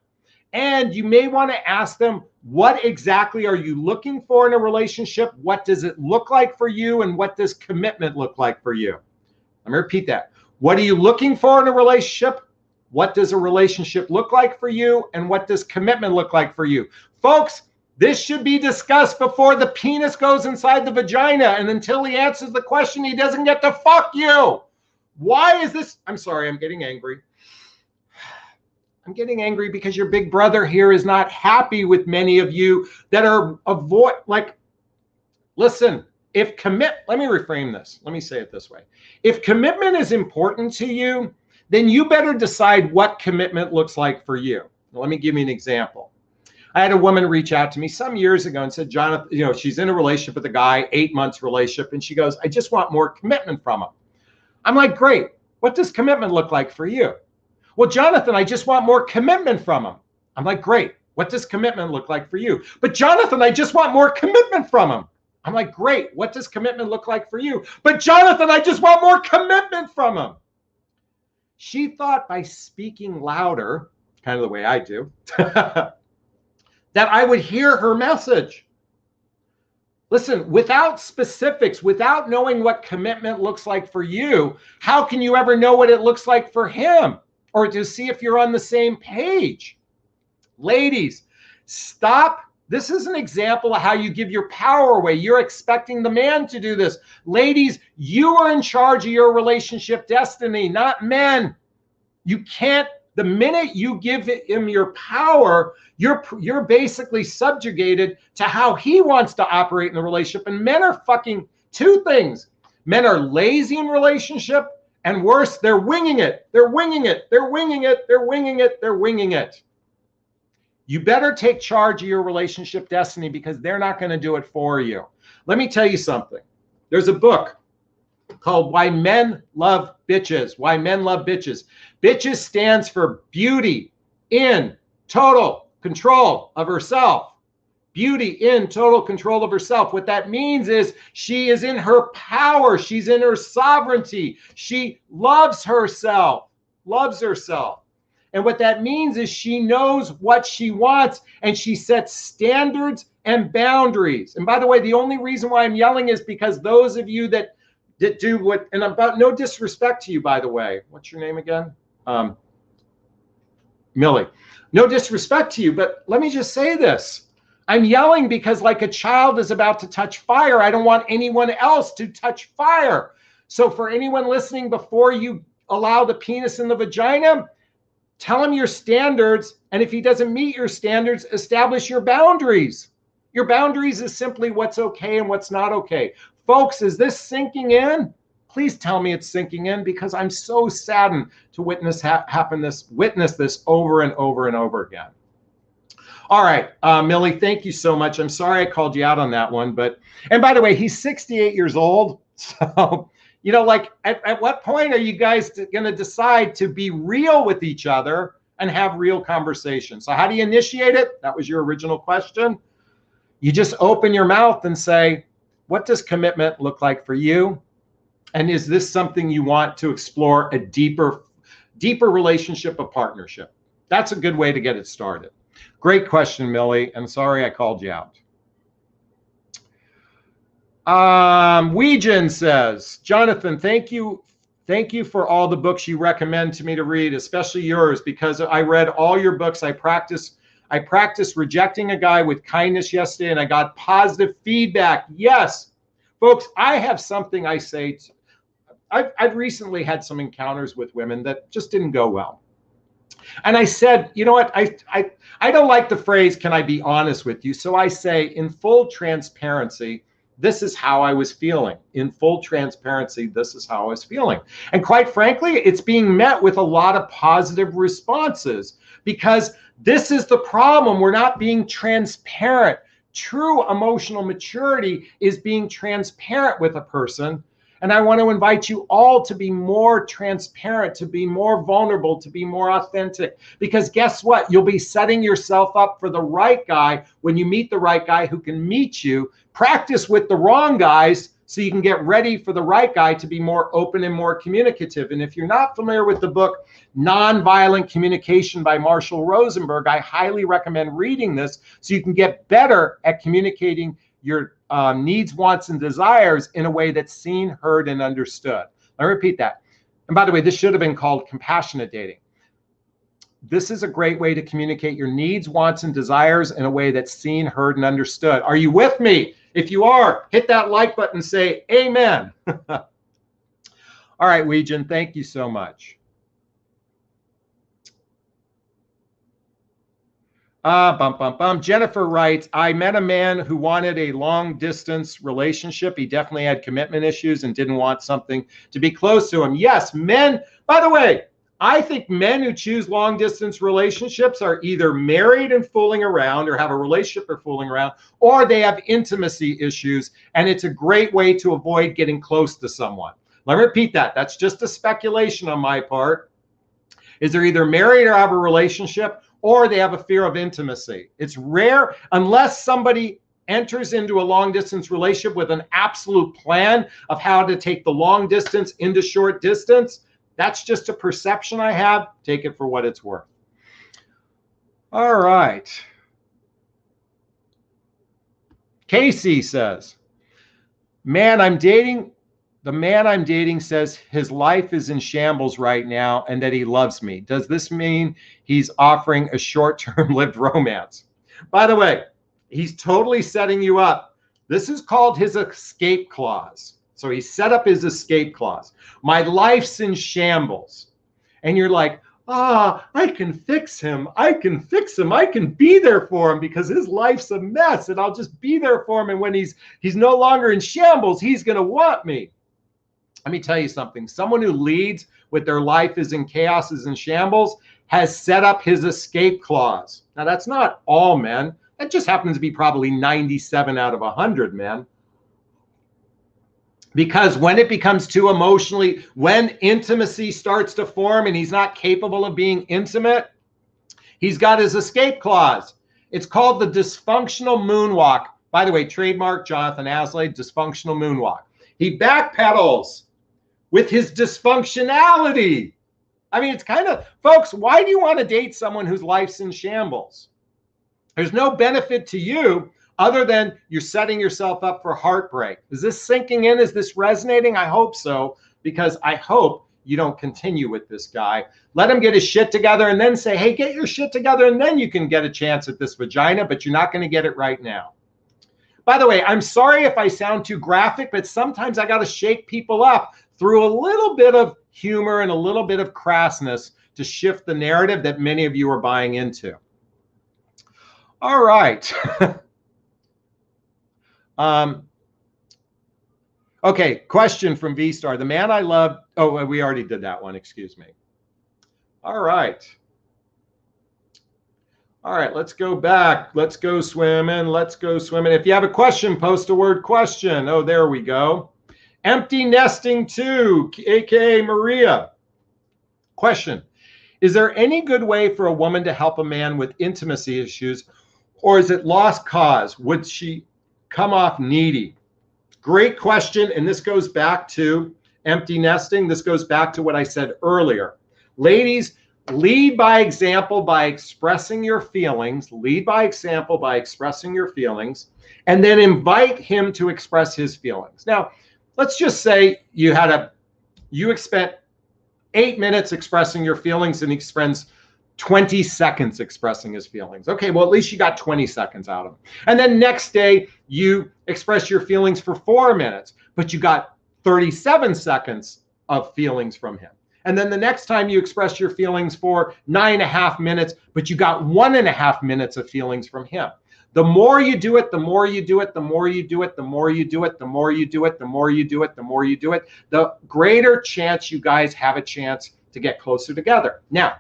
And you may want to ask them, what exactly are you looking for in a relationship? What does it look like for you? And what does commitment look like for you? Let me repeat that. What are you looking for in a relationship? What does a relationship look like for you? And what does commitment look like for you? Folks, this should be discussed before the penis goes inside the vagina. And until he answers the question, he doesn't get to fuck you. Why is this? I'm sorry, I'm getting angry. I'm getting angry because your big brother here is not happy with many of you that are listen, let me reframe this. Let me say it this way. If commitment is important to you, then you better decide what commitment looks like for you. Now, let me give you an example. I had a woman reach out to me some years ago and said, Jonathan, she's in a relationship with a guy, 8 months relationship. And she goes, I just want more commitment from him. I'm like, great. What does commitment look like for you? Well, Jonathan, I just want more commitment from him. I'm like, great. What does commitment look like for you? But Jonathan, I just want more commitment from him. I'm like, great. What does commitment look like for you? But Jonathan, I just want more commitment from him. She thought by speaking louder, kind of the way I do, that I would hear her message. Listen, without specifics, without knowing what commitment looks like for you, how can you ever know what it looks like for him? Or to see if you're on the same page. Ladies, stop. This is an example of how you give your power away. You're expecting the man to do this. Ladies, you are in charge of your relationship destiny, not men. You can't, the minute you give him your power, you're basically subjugated to how he wants to operate in the relationship. And men are fucking two things. Men are lazy in relationship. And worse, they're winging it. They're winging it. They're winging it. They're winging it. They're winging it. You better take charge of your relationship destiny because they're not going to do it for you. Let me tell you something. There's a book called Why Men Love Bitches. Why Men Love Bitches. Bitches stands for beauty in total control of herself. Beauty in total control of herself. What that means is she is in her power. She's in her sovereignty. She loves herself. And what that means is she knows what she wants and she sets standards and boundaries. And by the way, the only reason why I'm yelling is because those of you that do what, and about no disrespect to you, by the way. What's your name again? Millie. No disrespect to you, but let me just say this. I'm yelling because like a child is about to touch fire, I don't want anyone else to touch fire. So for anyone listening, before you allow the penis in the vagina, tell him your standards. And if he doesn't meet your standards, establish your boundaries. Your boundaries is simply what's okay and what's not okay. Folks, is this sinking in? Please tell me it's sinking in because I'm so saddened to witness this over and over and over again. All right, Millie, thank you so much. I'm sorry I called you out on that one. And by the way, he's 68 years old. So, at what point are you guys going to decide to be real with each other and have real conversations? So how do you initiate it? That was your original question. You just open your mouth and say, what does commitment look like for you? And is this something you want to explore a deeper relationship, a partnership? That's a good way to get it started. Great question, Millie. I'm sorry I called you out. Weejan says, Jonathan, thank you for all the books you recommend to me to read, especially yours, because I read all your books. I practiced rejecting a guy with kindness yesterday, and I got positive feedback. Yes, folks, I have something I say. I've recently had some encounters with women that just didn't go well. And I said, you know what, I don't like the phrase, can I be honest with you? So I say, in full transparency, this is how I was feeling. In full transparency, this is how I was feeling. And quite frankly, it's being met with a lot of positive responses because this is the problem. We're not being transparent. True emotional maturity is being transparent with a person. And I want to invite you all to be more transparent, to be more vulnerable, to be more authentic. Because guess what? You'll be setting yourself up for the right guy when you meet the right guy who can meet you. Practice with the wrong guys so you can get ready for the right guy to be more open and more communicative. And if you're not familiar with the book Nonviolent Communication by Marshall Rosenberg, I highly recommend reading this so you can get better at communicating your needs, wants, and desires in a way that's seen, heard, and understood. Let me repeat that. And by the way, this should have been called compassionate dating. This is a great way to communicate your needs, wants, and desires in a way that's seen, heard, and understood. Are you with me? If you are, hit that like button and say amen. All right, Weejan, thank you so much. Jennifer writes, I met a man who wanted a long distance relationship. He definitely had commitment issues and didn't want something to be close to him. Yes, men, by the way, I think men who choose long distance relationships are either married and fooling around or have a relationship or fooling around, or they have intimacy issues. And it's a great way to avoid getting close to someone. Let me repeat that. That's just a speculation on my part. Is they're either married or have a relationship, or they have a fear of intimacy. It's rare unless somebody enters into a long distance relationship with an absolute plan of how to take the long distance into short distance. That's just a perception I have. Take it for what it's worth. All right. Casey says, the man I'm dating says his life is in shambles right now and that he loves me. Does this mean he's offering a short-term lived romance? By the way, he's totally setting you up. This is called his escape clause. So he set up his escape clause. My life's in shambles. And you're like, I can fix him. I can fix him. I can be there for him because his life's a mess and I'll just be there for him. And when he's no longer in shambles, he's going to want me. Let me tell you something. Someone who leads with their life is in chaos, is in shambles, has set up his escape clause. Now, that's not all men. That just happens to be probably 97 out of 100 men. Because when it becomes too emotionally, when intimacy starts to form and he's not capable of being intimate, he's got his escape clause. It's called the Dysfunctional Moonwalk. By the way, trademark Jonathan Aslay, Dysfunctional Moonwalk. He backpedals with his dysfunctionality. I mean, it's kind of, folks, why do you want to date someone whose life's in shambles? There's no benefit to you other than you're setting yourself up for heartbreak. Is this sinking in? Is this resonating? I hope so, because I hope you don't continue with this guy. Let him get his shit together and then say, hey, get your shit together and then you can get a chance at this vagina, but you're not going to get it right now. By the way, I'm sorry if I sound too graphic, but sometimes I got to shake people up through a little bit of humor and a little bit of crassness to shift the narrative that many of you are buying into. All right. Okay, question from V-Star. The man I love, oh, we already did that one, excuse me. All right. All right, let's go back. Let's go swimming. Let's go swimming. If you have a question, post a word question. Oh, there we go. Empty nesting 2, aka Maria. Question. Is there any good way for a woman to help a man with intimacy issues, or is it lost cause? Would she come off needy? Great question, and this goes back to empty nesting. This goes back to what I said earlier. Ladies, lead by example by expressing your feelings. Lead by example by expressing your feelings, and then invite him to express his feelings. Now, let's just say you spent 8 minutes expressing your feelings and he spends 20 seconds expressing his feelings. Okay, well, at least you got 20 seconds out of him. And then next day, you express your feelings for 4 minutes, but you got 37 seconds of feelings from him. And then the next time you express your feelings for 9.5 minutes, but you got 1.5 minutes of feelings from him. The more you do it, the more you do it, the more you do it, the more you do it, the more you do it, the more you do it, the more you do it, the greater chance you guys have a chance to get closer together. Now,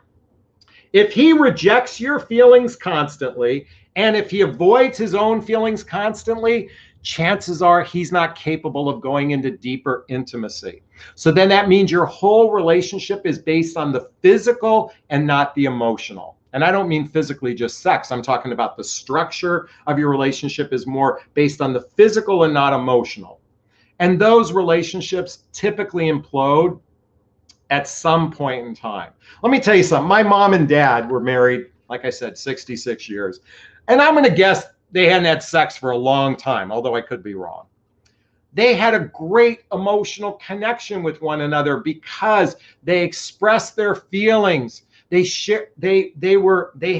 if he rejects your feelings constantly And if he avoids his own feelings constantly, chances are he's not capable of going into deeper intimacy. So then that means your whole relationship is based on the physical and not the emotional. And I don't mean physically just sex. I'm talking about the structure of your relationship is more based on the physical and not emotional. And those relationships typically implode at some point in time. Let me tell you something. My mom and dad were married, like I said, 66 years. And I'm going to guess they hadn't had sex for a long time, although I could be wrong. They had a great emotional connection with one another because they expressed their feelings. They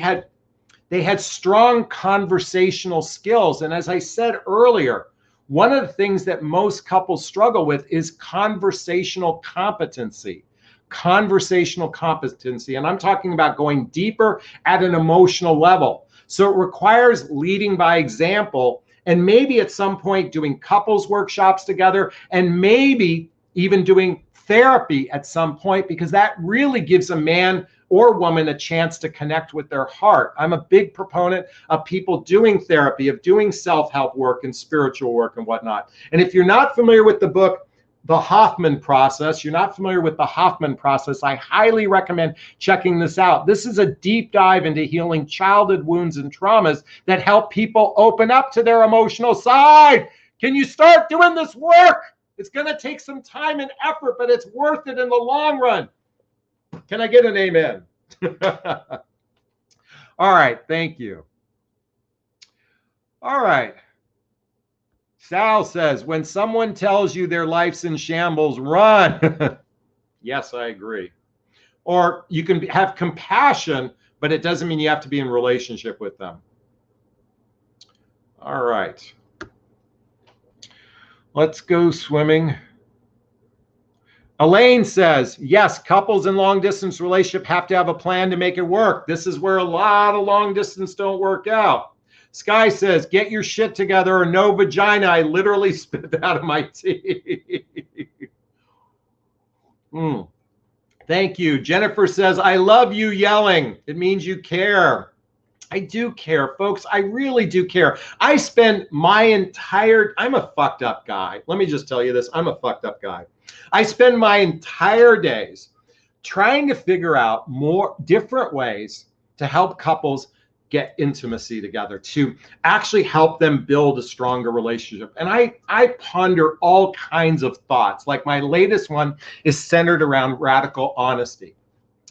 had strong conversational skills. And as I said earlier, one of the things that most couples struggle with is conversational competency. Conversational competency. And I'm talking about going deeper at an emotional level. So it requires leading by example, and maybe at some point doing couples workshops together, and maybe even doing therapy at some point, because that really gives a man or woman a chance to connect with their heart. I'm a big proponent of people doing therapy, of doing self-help work and spiritual work and whatnot. And if you're not familiar with the book, The Hoffman Process, you're not familiar with the Hoffman Process, I highly recommend checking this out. This is a deep dive into healing childhood wounds and traumas that help people open up to their emotional side. Can you start doing this work? It's going to take some time and effort, but it's worth it in the long run. Can I get an amen? All right, thank you. All right. Sal says, when someone tells you their life's in shambles, run. Yes, I agree. Or you can have compassion, but it doesn't mean you have to be in relationship with them. All right. Let's go swimming. Elaine says, yes, couples in long distance relationship have to have a plan to make it work. This is where a lot of long distance don't work out. Sky says, get your shit together or no vagina. I literally spit that out of my teeth. Thank you. Jennifer says, I love you yelling. It means you care. I do care, folks. I really do care. I spend I'm a fucked up guy. Let me just tell you this. I'm a fucked up guy. I spend my entire days trying to figure out more different ways to help couples get intimacy together, to actually help them build a stronger relationship. And I ponder all kinds of thoughts. Like my latest one is centered around radical honesty.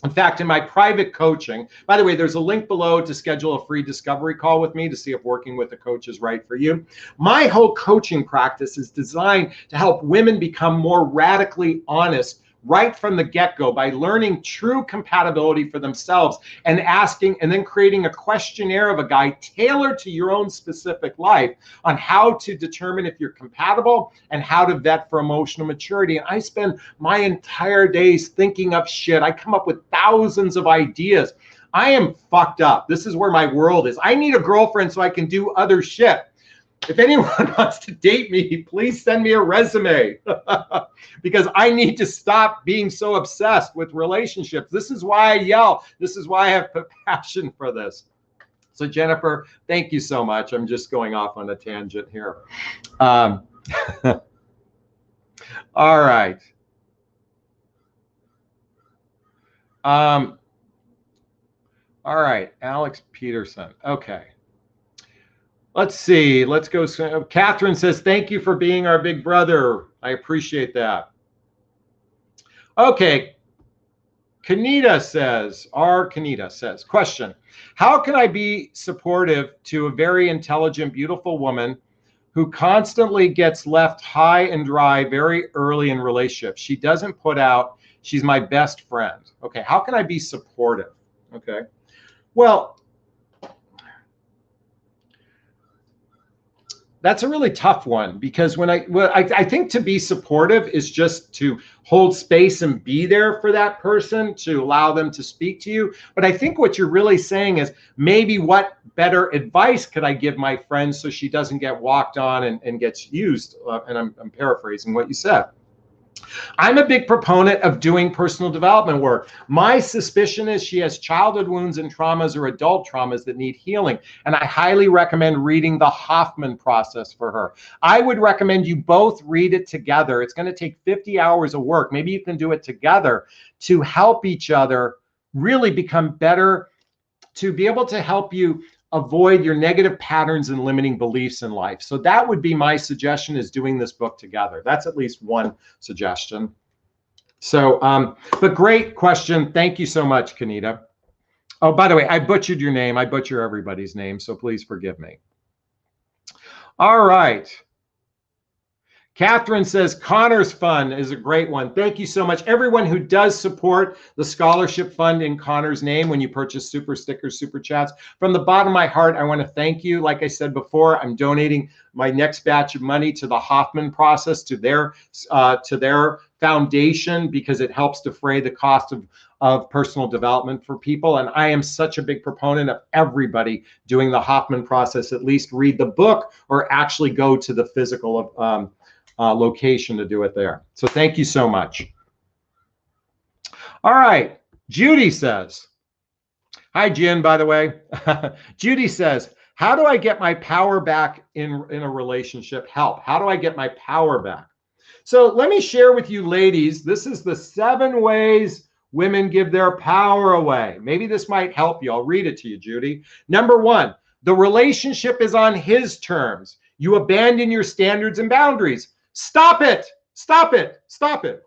In fact, in my private coaching, by the way, there's a link below to schedule a free discovery call with me to see if working with a coach is right for you. My whole coaching practice is designed to help women become more radically honest right from the get-go by learning true compatibility for themselves and asking and then creating a questionnaire of a guide tailored to your own specific life on how to determine if you're compatible and how to vet for emotional maturity. And I spend my entire days thinking up shit. I come up with thousands of ideas. I am fucked up. This is where my world is. I need a girlfriend so I can do other shit. If anyone wants to date me, please send me a resume because I need to stop being so obsessed with relationships. This is why I yell. This is why I have passion for this. So Jennifer, thank you so much. I'm just going off on a tangent here. All right. All right, Alex Peterson. Okay. Let's see. Let's go. Catherine says, thank you for being our big brother. I appreciate that. Okay. Kanita says, question, how can I be supportive to a very intelligent, beautiful woman who constantly gets left high and dry very early in relationships? She doesn't put out, she's my best friend. Okay. How can I be supportive? Okay. Well, that's a really tough one because I think to be supportive is just to hold space and be there for that person, to allow them to speak to you. But I think what you're really saying is maybe what better advice could I give my friend so she doesn't get walked on and gets used? And I'm paraphrasing what you said. I'm a big proponent of doing personal development work. My suspicion is she has childhood wounds and traumas or adult traumas that need healing. And I highly recommend reading the Hoffman process for her. I would recommend you both read it together. It's going to take 50 hours of work. Maybe you can do it together to help each other really become better, to be able to help you avoid your negative patterns and limiting beliefs in life. So that would be my suggestion, is doing this book together. That's at least one suggestion. So, but great question. Thank you so much, Kanita. Oh, by the way, I butchered your name. I butcher everybody's name, so please forgive me. All right. Catherine says, Connor's Fund is a great one. Thank you so much. Everyone who does support the scholarship fund in Connor's name when you purchase super stickers, super chats, from the bottom of my heart, I want to thank you. Like I said before, I'm donating my next batch of money to the Hoffman process, to their foundation, because it helps defray the cost of personal development for people. And I am such a big proponent of everybody doing the Hoffman process. At least read the book or actually go to the physical location to do it there. So thank you so much. All right. Judy says, hi, Jen, by the way. Judy says, how do I get my power back in a relationship? Help. How do I get my power back? So let me share with you, ladies, this is the 7 ways women give their power away. Maybe this might help you. I'll read it to you, Judy. Number 1, the relationship is on his terms. You abandon your standards and boundaries. Stop it. Stop it. Stop it.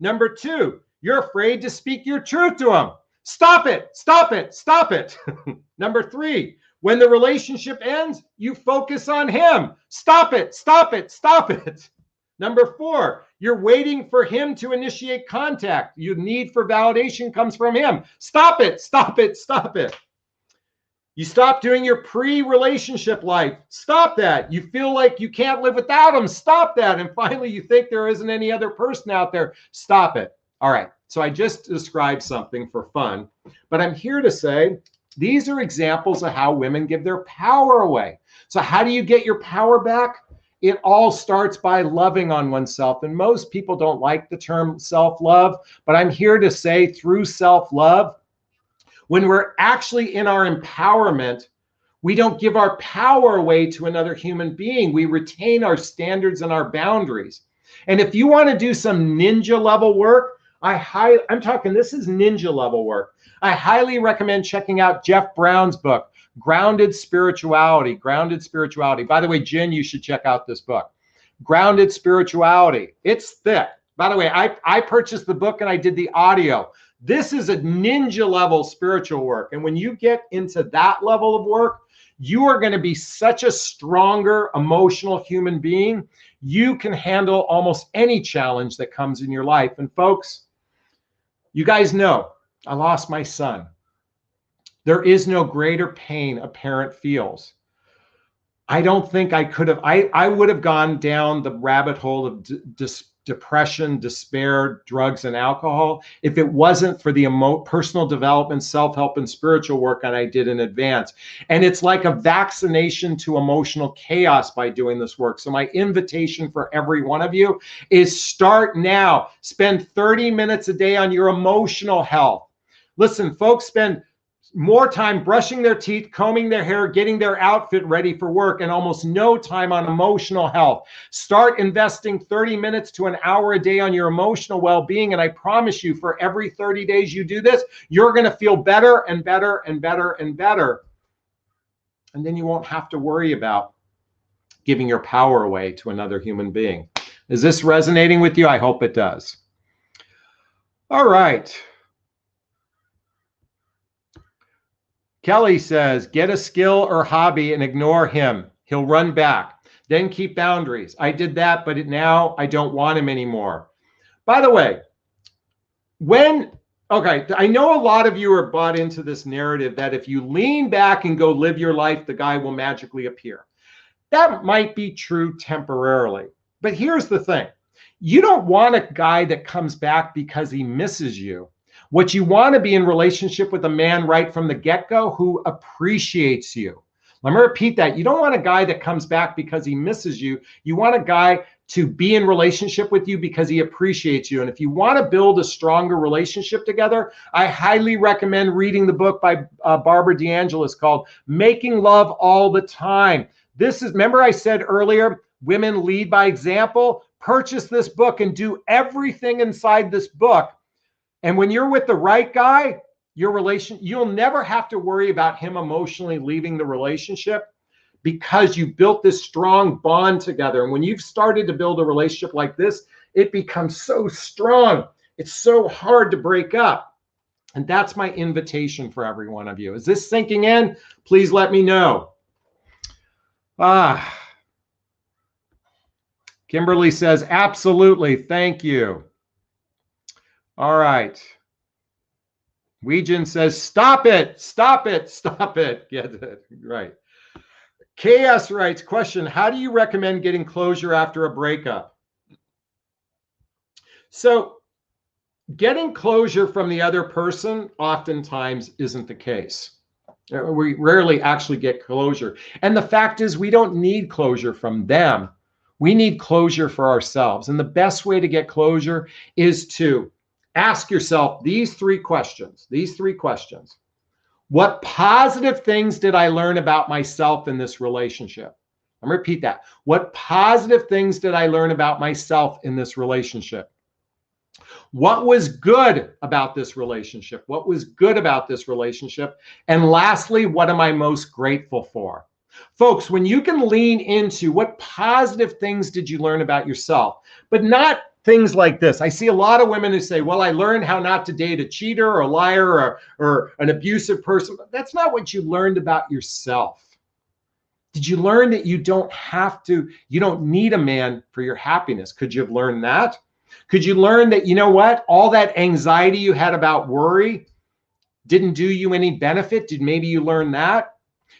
Number 2, you're afraid to speak your truth to him. Stop it. Stop it. Stop it. Number 3, when the relationship ends, you focus on him. Stop it. Stop it. Stop it. Number 4, you're waiting for him to initiate contact. Your need for validation comes from him. Stop it. Stop it. Stop it. You stop doing your pre-relationship life. Stop that. You feel like you can't live without him. Stop that. And finally, you think there isn't any other person out there. Stop it. All right. So I just described something for fun, but I'm here to say these are examples of how women give their power away. So how do you get your power back? It all starts by loving on oneself. And most people don't like the term self-love, but I'm here to say through self-love, when we're actually in our empowerment, we don't give our power away to another human being. We retain our standards and our boundaries. And if you want to do some ninja level work, I'm talking, this is ninja level work. I highly recommend checking out Jeff Brown's book, Grounded Spirituality. Grounded Spirituality. By the way, Jen, you should check out this book. Grounded Spirituality. It's thick. By the way, I purchased the book and I did the audio. This is a ninja level spiritual work. And when you get into that level of work, you are going to be such a stronger emotional human being. You can handle almost any challenge that comes in your life. And folks, you guys know, I lost my son. There is no greater pain a parent feels. I don't think I could have, I would have gone down the rabbit hole of depression, despair, drugs, and alcohol if it wasn't for the personal development, self-help, and spiritual work that I did in advance. And it's like a vaccination to emotional chaos by doing this work. So my invitation for every one of you is start now. Spend 30 minutes a day on your emotional health. Listen, folks spend more time brushing their teeth, combing their hair, getting their outfit ready for work, and almost no time on emotional health. Start investing 30 minutes to an hour a day on your emotional well-being. And I promise you, for every 30 days you do this, you're going to feel better and better and better and better. And then you won't have to worry about giving your power away to another human being. Is this resonating with you? I hope it does. All right. Kelly says, get a skill or hobby and ignore him. He'll run back. Then keep boundaries. I did that, but now I don't want him anymore. By the way, I know a lot of you are bought into this narrative that if you lean back and go live your life, the guy will magically appear. That might be true temporarily. But here's the thing. You don't want a guy that comes back because he misses you. What you want to be in relationship with a man right from the get-go who appreciates you. Let me repeat that. You don't want a guy that comes back because he misses you. You want a guy to be in relationship with you because he appreciates you. And if you want to build a stronger relationship together, I highly recommend reading the book by Barbara DeAngelis called Making Love All the Time. This is, remember I said earlier, women lead by example. Purchase this book and do everything inside this book. And when you're with the right guy, you'll never have to worry about him emotionally leaving the relationship, because you built this strong bond together. And when you've started to build a relationship like this, it becomes so strong. It's so hard to break up. And that's my invitation for every one of you. Is this sinking in? Please let me know. Kimberly says, absolutely. Thank you. All right. Weejin says, stop it, stop it, stop it. Get it right. KS writes, question, how do you recommend getting closure after a breakup? So getting closure from the other person oftentimes isn't the case. We rarely actually get closure. And the fact is, we don't need closure from them. We need closure for ourselves. And the best way to get closure is to ask yourself these three questions. What positive things did I learn about myself in this relationship? I'm going to repeat that. What positive things did I learn about myself in this relationship? What was good about this relationship? What was good about this relationship? And lastly, what am I most grateful for? Folks, when you can lean into what positive things did you learn about yourself, but not things like this. I see a lot of women who say, well, I learned how not to date a cheater or a liar or an abusive person. That's not what you learned about yourself. Did you learn that you don't need a man for your happiness? Could you have learned that? Could you learn that, you know what, all that anxiety you had about worry didn't do you any benefit? Did maybe you learn that?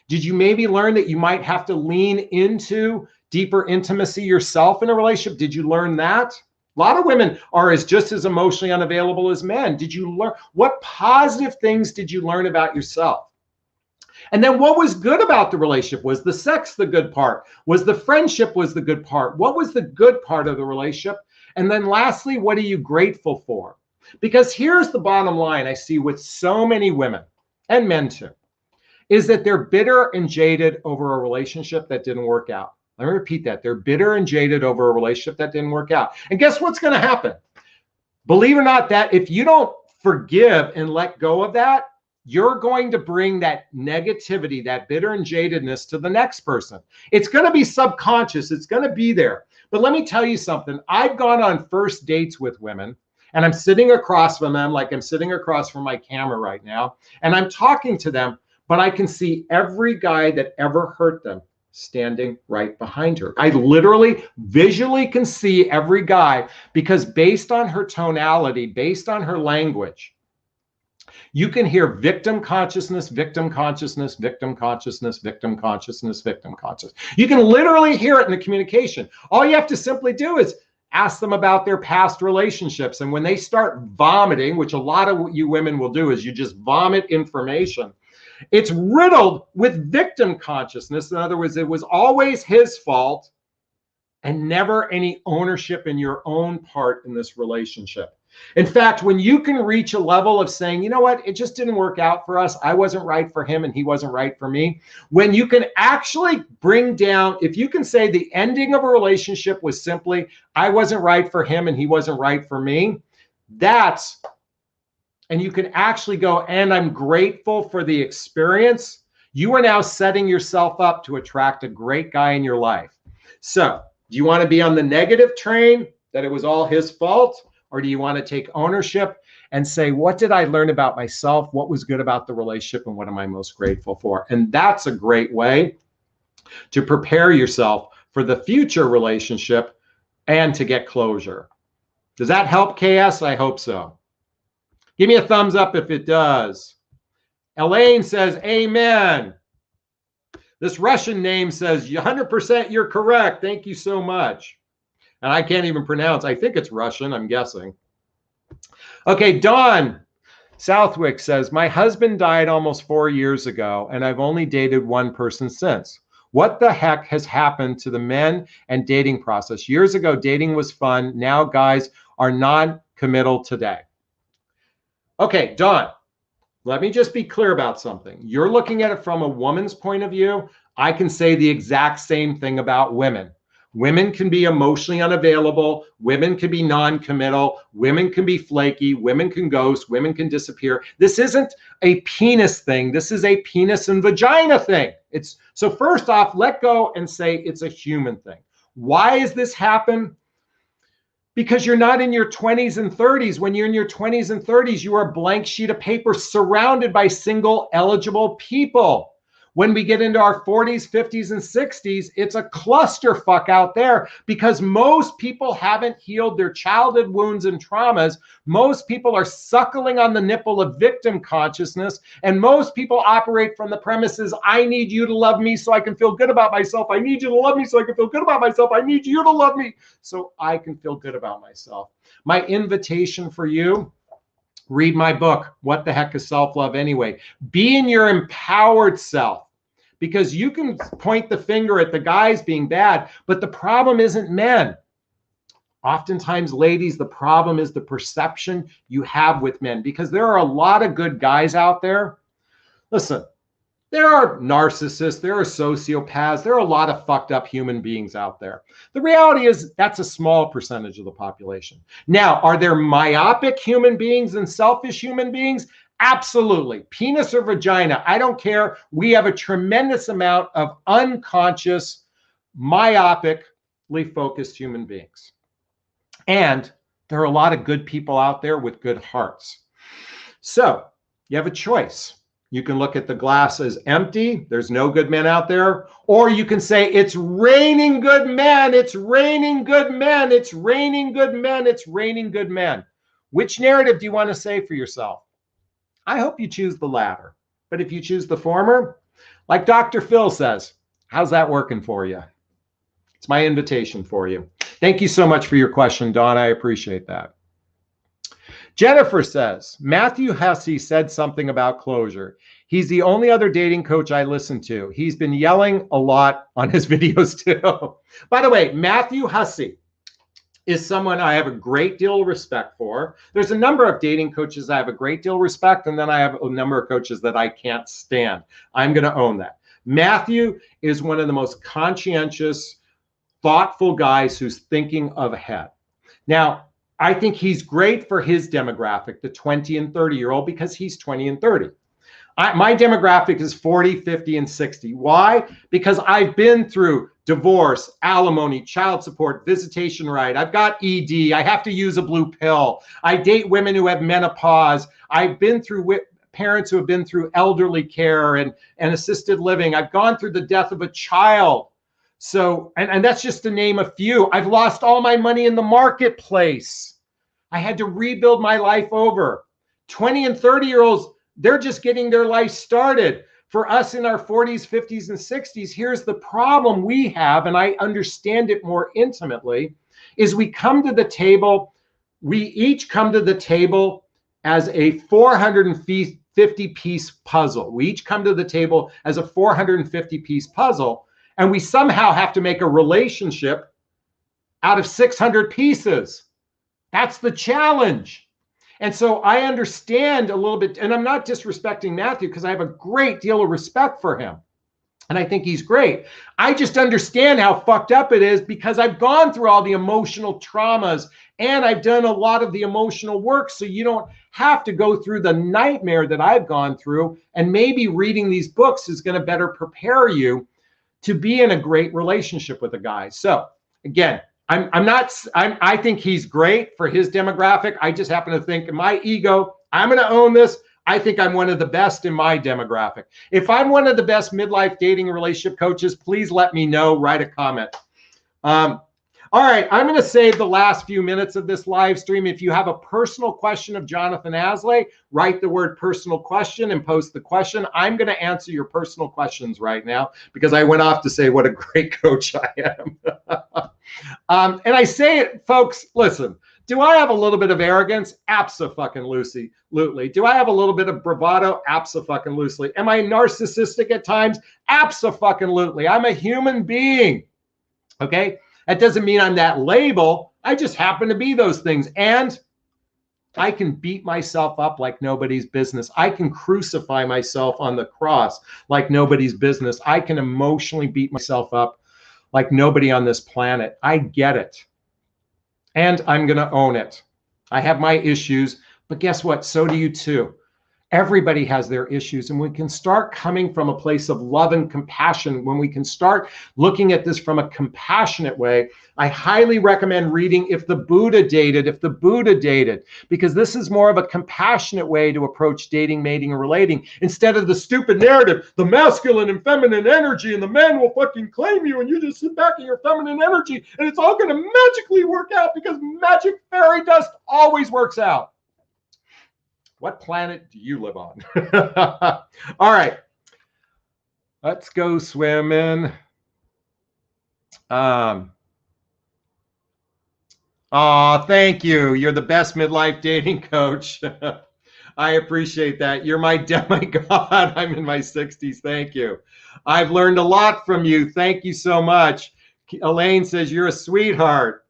Did you maybe learn that you might have to lean into deeper intimacy yourself in a relationship? Did you learn that? A lot of women are just as emotionally unavailable as men. Did you learn? What positive things did you learn about yourself? And then what was good about the relationship? Was the sex the good part? Was the friendship the good part? What was the good part of the relationship? And then lastly, what are you grateful for? Because here's the bottom line I see with so many women and men too, is that they're bitter and jaded over a relationship that didn't work out. Let me repeat that. They're bitter and jaded over a relationship that didn't work out. And guess what's going to happen? Believe it or not, that if you don't forgive and let go of that, you're going to bring that negativity, that bitter and jadedness to the next person. It's going to be subconscious. It's going to be there. But let me tell you something. I've gone on first dates with women, and I'm sitting across from them like I'm sitting across from my camera right now, and I'm talking to them, but I can see every guy that ever hurt them standing right behind her. I literally visually can see every guy, because based on her tonality, based on her language, you can hear victim consciousness, victim consciousness, victim consciousness, victim consciousness, victim consciousness. You can literally hear it in the communication. All you have to simply do is ask them about their past relationships. And when they start vomiting, which a lot of you women will do, is you just vomit information. It's riddled with victim consciousness. In other words, it was always his fault and never any ownership in your own part in this relationship. In fact, when you can reach a level of saying, you know what, it just didn't work out for us. I wasn't right for him and he wasn't right for me. When you can actually bring down, if you can say the ending of a relationship was simply, I wasn't right for him and he wasn't right for me, and you can actually go, and I'm grateful for the experience, you are now setting yourself up to attract a great guy in your life. So do you want to be on the negative train, that it was all his fault? Or do you want to take ownership and say, what did I learn about myself? What was good about the relationship? And what am I most grateful for? And that's a great way to prepare yourself for the future relationship and to get closure. Does that help, KS? I hope so. Give me a thumbs up if it does. Elaine says, amen. This Russian name says, 100% you're correct. Thank you so much. And I can't even pronounce. I think it's Russian, I'm guessing. Okay, Dawn Southwick says, my husband died almost 4 years ago, and I've only dated one person since. What the heck has happened to the men and dating process? Years ago, dating was fun. Now guys are non-committal today. Okay, Dawn, let me just be clear about something. You're looking at it from a woman's point of view. I can say the exact same thing about women. Women can be emotionally unavailable. Women can be non-committal. Women can be flaky. Women can ghost. Women can disappear. This isn't a penis thing. This is a penis and vagina thing. So first off, let go and say it's a human thing. Why does this happen? Because you're not in your 20s and 30s. When you're in your 20s and 30s, you are a blank sheet of paper surrounded by single eligible people. When we get into our 40s, 50s, and 60s, it's a clusterfuck out there because most people haven't healed their childhood wounds and traumas. Most people are suckling on the nipple of victim consciousness, and most people operate from the premises, I need you to love me so I can feel good about myself. I need you to love me so I can feel good about myself. I need you to love me so I can feel good about myself. My invitation for you, read my book, What the Heck is Self-Love Anyway? Be in your empowered self, because you can point the finger at the guys being bad, but the problem isn't men. Oftentimes, ladies, the problem is the perception you have with men, because there are a lot of good guys out there. Listen, there are narcissists, there are sociopaths, there are a lot of fucked up human beings out there. The reality is that's a small percentage of the population. Now, are there myopic human beings and selfish human beings? Absolutely. Penis or vagina, I don't care. We have a tremendous amount of unconscious, myopically focused human beings. And there are a lot of good people out there with good hearts. So you have a choice. You can look at the glass as empty. There's no good men out there. Or you can say, it's raining good men. It's raining good men. It's raining good men. It's raining good men. Which narrative do you want to say for yourself? I hope you choose the latter. But if you choose the former, like Dr. Phil says, how's that working for you? It's my invitation for you. Thank you so much for your question, Dawn. I appreciate that. Jennifer says, Matthew Hussey said something about closure. He's the only other dating coach I listen to. He's been yelling a lot on his videos too. By the way, Matthew Hussey is someone I have a great deal of respect for. There's a number of dating coaches I have a great deal of respect, and then I have a number of coaches that I can't stand. I'm going to own that. Matthew is one of the most conscientious, thoughtful guys who's thinking of ahead. Now, I think he's great for his demographic, the 20 and 30-year-old, because he's 20 and 30. My demographic is 40, 50, and 60. Why? Because I've been through divorce, alimony, child support, visitation right. I've got ED. I have to use a blue pill. I date women who have menopause. I've been through parents who have been through elderly care and assisted living. I've gone through the death of a child. So, and that's just to name a few. I've lost all my money in the marketplace. I had to rebuild my life over. 20 and 30-year-olds, they're just getting their life started. For us in our 40s, 50s, and 60s, here's the problem we have, and I understand it more intimately, is we come to the table, we each come to the table as a 450-piece puzzle. We each come to the table as a 450-piece puzzle, and we somehow have to make a relationship out of 600 pieces. That's the challenge. And so I understand a little bit, and I'm not disrespecting Matthew because I have a great deal of respect for him. And I think he's great. I just understand how fucked up it is because I've gone through all the emotional traumas and I've done a lot of the emotional work. So you don't have to go through the nightmare that I've gone through. And maybe reading these books is going to better prepare you to be in a great relationship with a guy. So again, I think he's great for his demographic. I just happen to think in my ego, I'm going to own this. I think I'm one of the best in my demographic. If I'm one of the best midlife dating relationship coaches, please let me know, write a comment. All right, I'm going to save the last few minutes of this live stream. If you have a personal question of Jonathan Aslay, write the word personal question and post the question. I'm going to answer your personal questions right now because I went off to say what a great coach I am. And I say it, folks, listen, Do I have a little bit of arrogance? Abso-fucking-lutely. Do I have a little bit of bravado? Abso-fucking-lutely. Am I narcissistic at times? Abso-fucking-lutely. I'm a human being. Okay? That doesn't mean I'm that label. I just happen to be those things. And I can beat myself up like nobody's business. I can crucify myself on the cross like nobody's business. I can emotionally beat myself up like nobody on this planet. I get it. And I'm going to own it. I have my issues, but guess what? So do you too. Everybody has their issues, and we can start coming from a place of love and compassion. When we can start looking at this from a compassionate way, I highly recommend reading If the Buddha Dated, because this is more of a compassionate way to approach dating, mating, and relating, instead of the stupid narrative, the masculine and feminine energy, and the man will fucking claim you, and you just sit back in your feminine energy, and it's all going to magically work out because magic fairy dust always works out. What planet do you live on? All right. Let's go swimming. Oh, thank you. You're the best midlife dating coach. I appreciate that. You're my demigod. I'm in my 60s. Thank you. I've learned a lot from you. Thank you so much. Elaine says you're a sweetheart.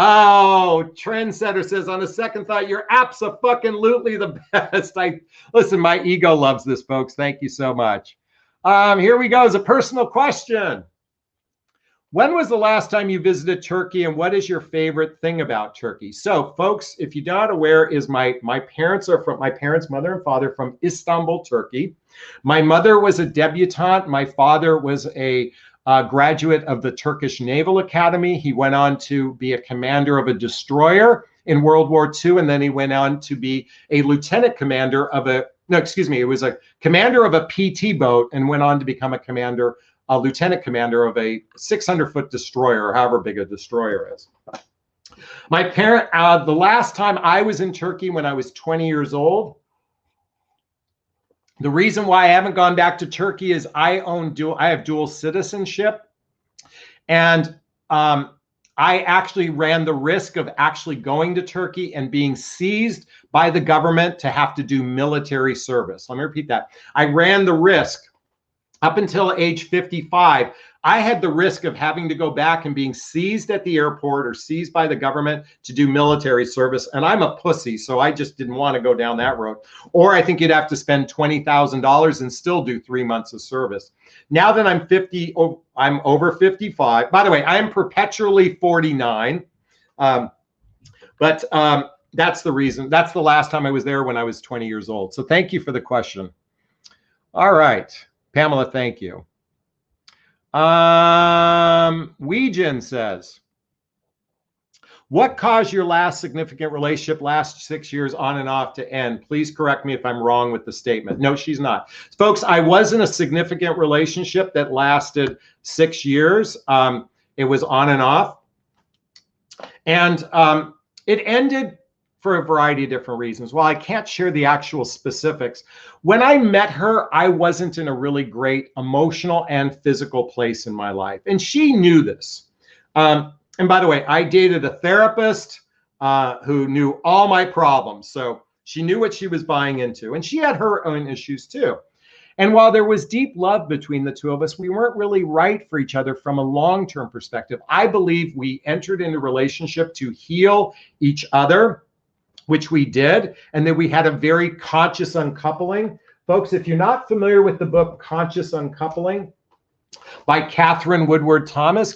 Oh, Trendsetter says, on a second thought, you're abso-fucking-lutely the best. Listen, my ego loves this, folks. Thank you so much. Here we go. It's a personal question. When was the last time you visited Turkey, and what is your favorite thing about Turkey? So, folks, if you're not aware, is my parents, mother and father, from Istanbul, Turkey. My mother was a debutante. My father was a graduate of the Turkish Naval Academy. He went on to be a commander of a destroyer in World War II, and then he went on to be a lieutenant commander of it was a commander of a PT boat, and went on to become a lieutenant commander of a 600-foot destroyer, or however big a destroyer is. My parent, the last time I was in Turkey when I was 20 years old, the reason why I haven't gone back to Turkey is I have dual citizenship, and I actually ran the risk of actually going to Turkey and being seized by the government to have to do military service. Let me repeat that. I ran the risk up until age 55. I had the risk of having to go back and being seized at the airport or seized by the government to do military service. And I'm a pussy, so I just didn't want to go down that road. Or I think you'd have to spend $20,000 and still do 3 months of service. Now that I'm 50, I'm over 55. By the way, I am perpetually 49. But that's the reason. That's the last time I was there, when I was 20 years old. So thank you for the question. All right. Pamela, thank you. Weejin says, what caused your last significant relationship, last 6 years on and off, to end? Please correct me if I'm wrong with the statement. No, she's not. Folks, I was in a significant relationship that lasted 6 years. It was on and off. And it ended for a variety of different reasons. While I can't share the actual specifics, when I met her, I wasn't in a really great emotional and physical place in my life. And she knew this. And by the way, I dated a therapist who knew all my problems. So she knew what she was buying into. And she had her own issues too. And while there was deep love between the two of us, we weren't really right for each other from a long-term perspective. I believe we entered into a relationship to heal each other, which we did, and then we had a very conscious uncoupling. Folks, if you're not familiar with the book Conscious Uncoupling by Catherine Woodward Thomas,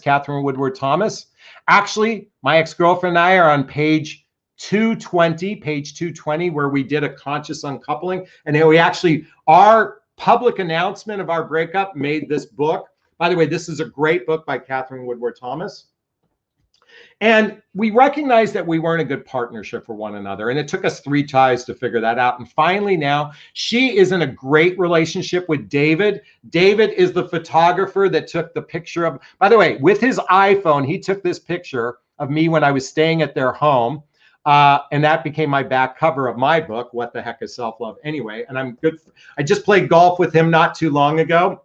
actually, my ex-girlfriend and I are on page 220, where we did a conscious uncoupling, and then we actually, our public announcement of our breakup made this book. By the way, this is a great book by Catherine Woodward Thomas. And we recognized that we weren't a good partnership for one another. And it took us 3 tries to figure that out. And finally now, she is in a great relationship with David. David is the photographer that took the picture of, by the way, with his iPhone, he took this picture of me when I was staying at their home. And that became my back cover of my book, What the Heck is Self-Love Anyway? And I'm good. I just played golf with him not too long ago.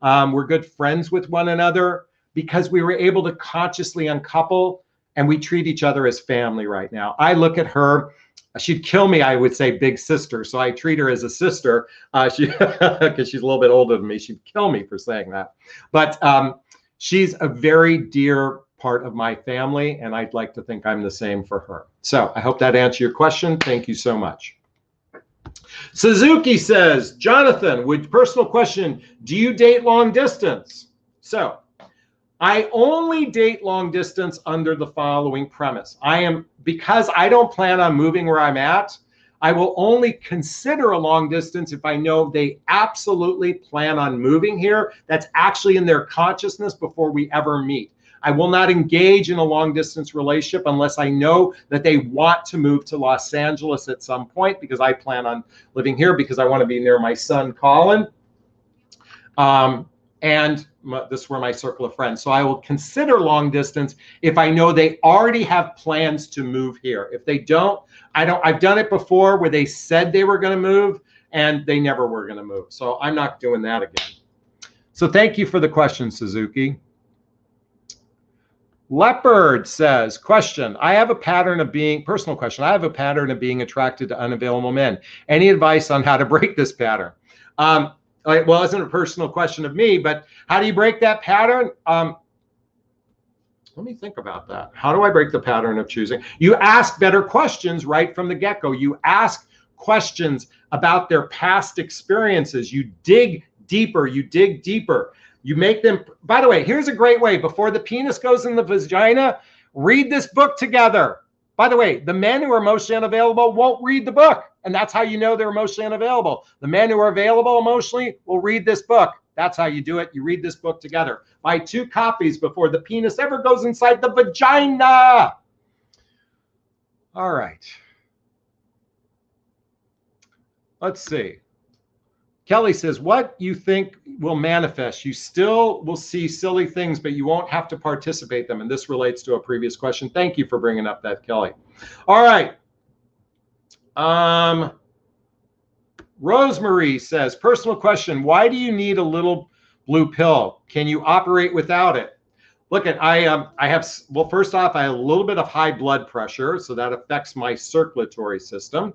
We're good friends with one another because we were able to consciously uncouple and we treat each other as family right now. I look at her, she'd kill me, I would say big sister. So I treat her as a sister, because she's a little bit older than me. She'd kill me for saying that. But she's a very dear part of my family, and I'd like to think I'm the same for her. So I hope that answered your question. Thank you so much. Suzuki says, Jonathan, personal question, do you date long distance? So I only date long distance under the following premise. Because I don't plan on moving where I'm at, I will only consider a long distance if I know they absolutely plan on moving here. That's actually in their consciousness before we ever meet. I will not engage in a long distance relationship unless I know that they want to move to Los Angeles at some point, because I plan on living here because I want to be near my son, Colin. And this is where my circle of friends. So I will consider long distance if I know they already have plans to move here. If they don't, I've done it before where they said they were going to move and they never were going to move. So I'm not doing that again. So thank you for the question, Suzuki. Leopard says, question, personal question, I have a pattern of being attracted to unavailable men. Any advice on how to break this pattern? Well, it wasn't a personal question of me, but how do you break that pattern? Let me think about that. How do I break the pattern of choosing? You ask better questions right from the get-go. You ask questions about their past experiences. You dig deeper. You make them, by the way, here's a great way. Before the penis goes in the vagina, read this book together. By the way, the men who are emotionally unavailable won't read the book. And that's how you know they're emotionally unavailable. The men who are available emotionally will read this book. That's how you do it. You read this book together. Buy 2 copies before the penis ever goes inside the vagina. All right. Let's see. Kelly says, what you think will manifest? You still will see silly things, but you won't have to participate them. And this relates to a previous question. Thank you for bringing up that, Kelly. All right. Rosemary says, personal question, why do you need a little blue pill? Can you operate without it? Look, well, first off, I have a little bit of high blood pressure, so that affects my circulatory system.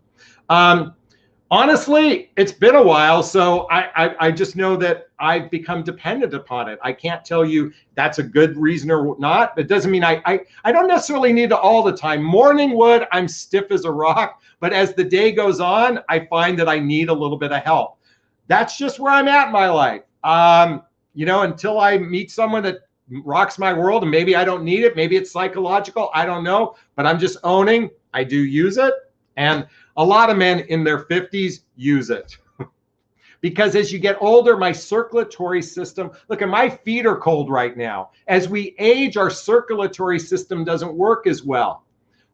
Honestly, it's been a while, so I just know that I've become dependent upon it. I can't tell you that's a good reason or not. It doesn't mean I don't necessarily need it all the time. Morning wood, I'm stiff as a rock, but as the day goes on, I find that I need a little bit of help. That's just where I'm at in my life. Until I meet someone that rocks my world, and maybe I don't need it, maybe it's psychological, I don't know, but I'm just owning I do use it. And a lot of men in their 50s use it. Because as you get older, my circulatory system, look, at my feet are cold right now. As we age, our circulatory system doesn't work as well.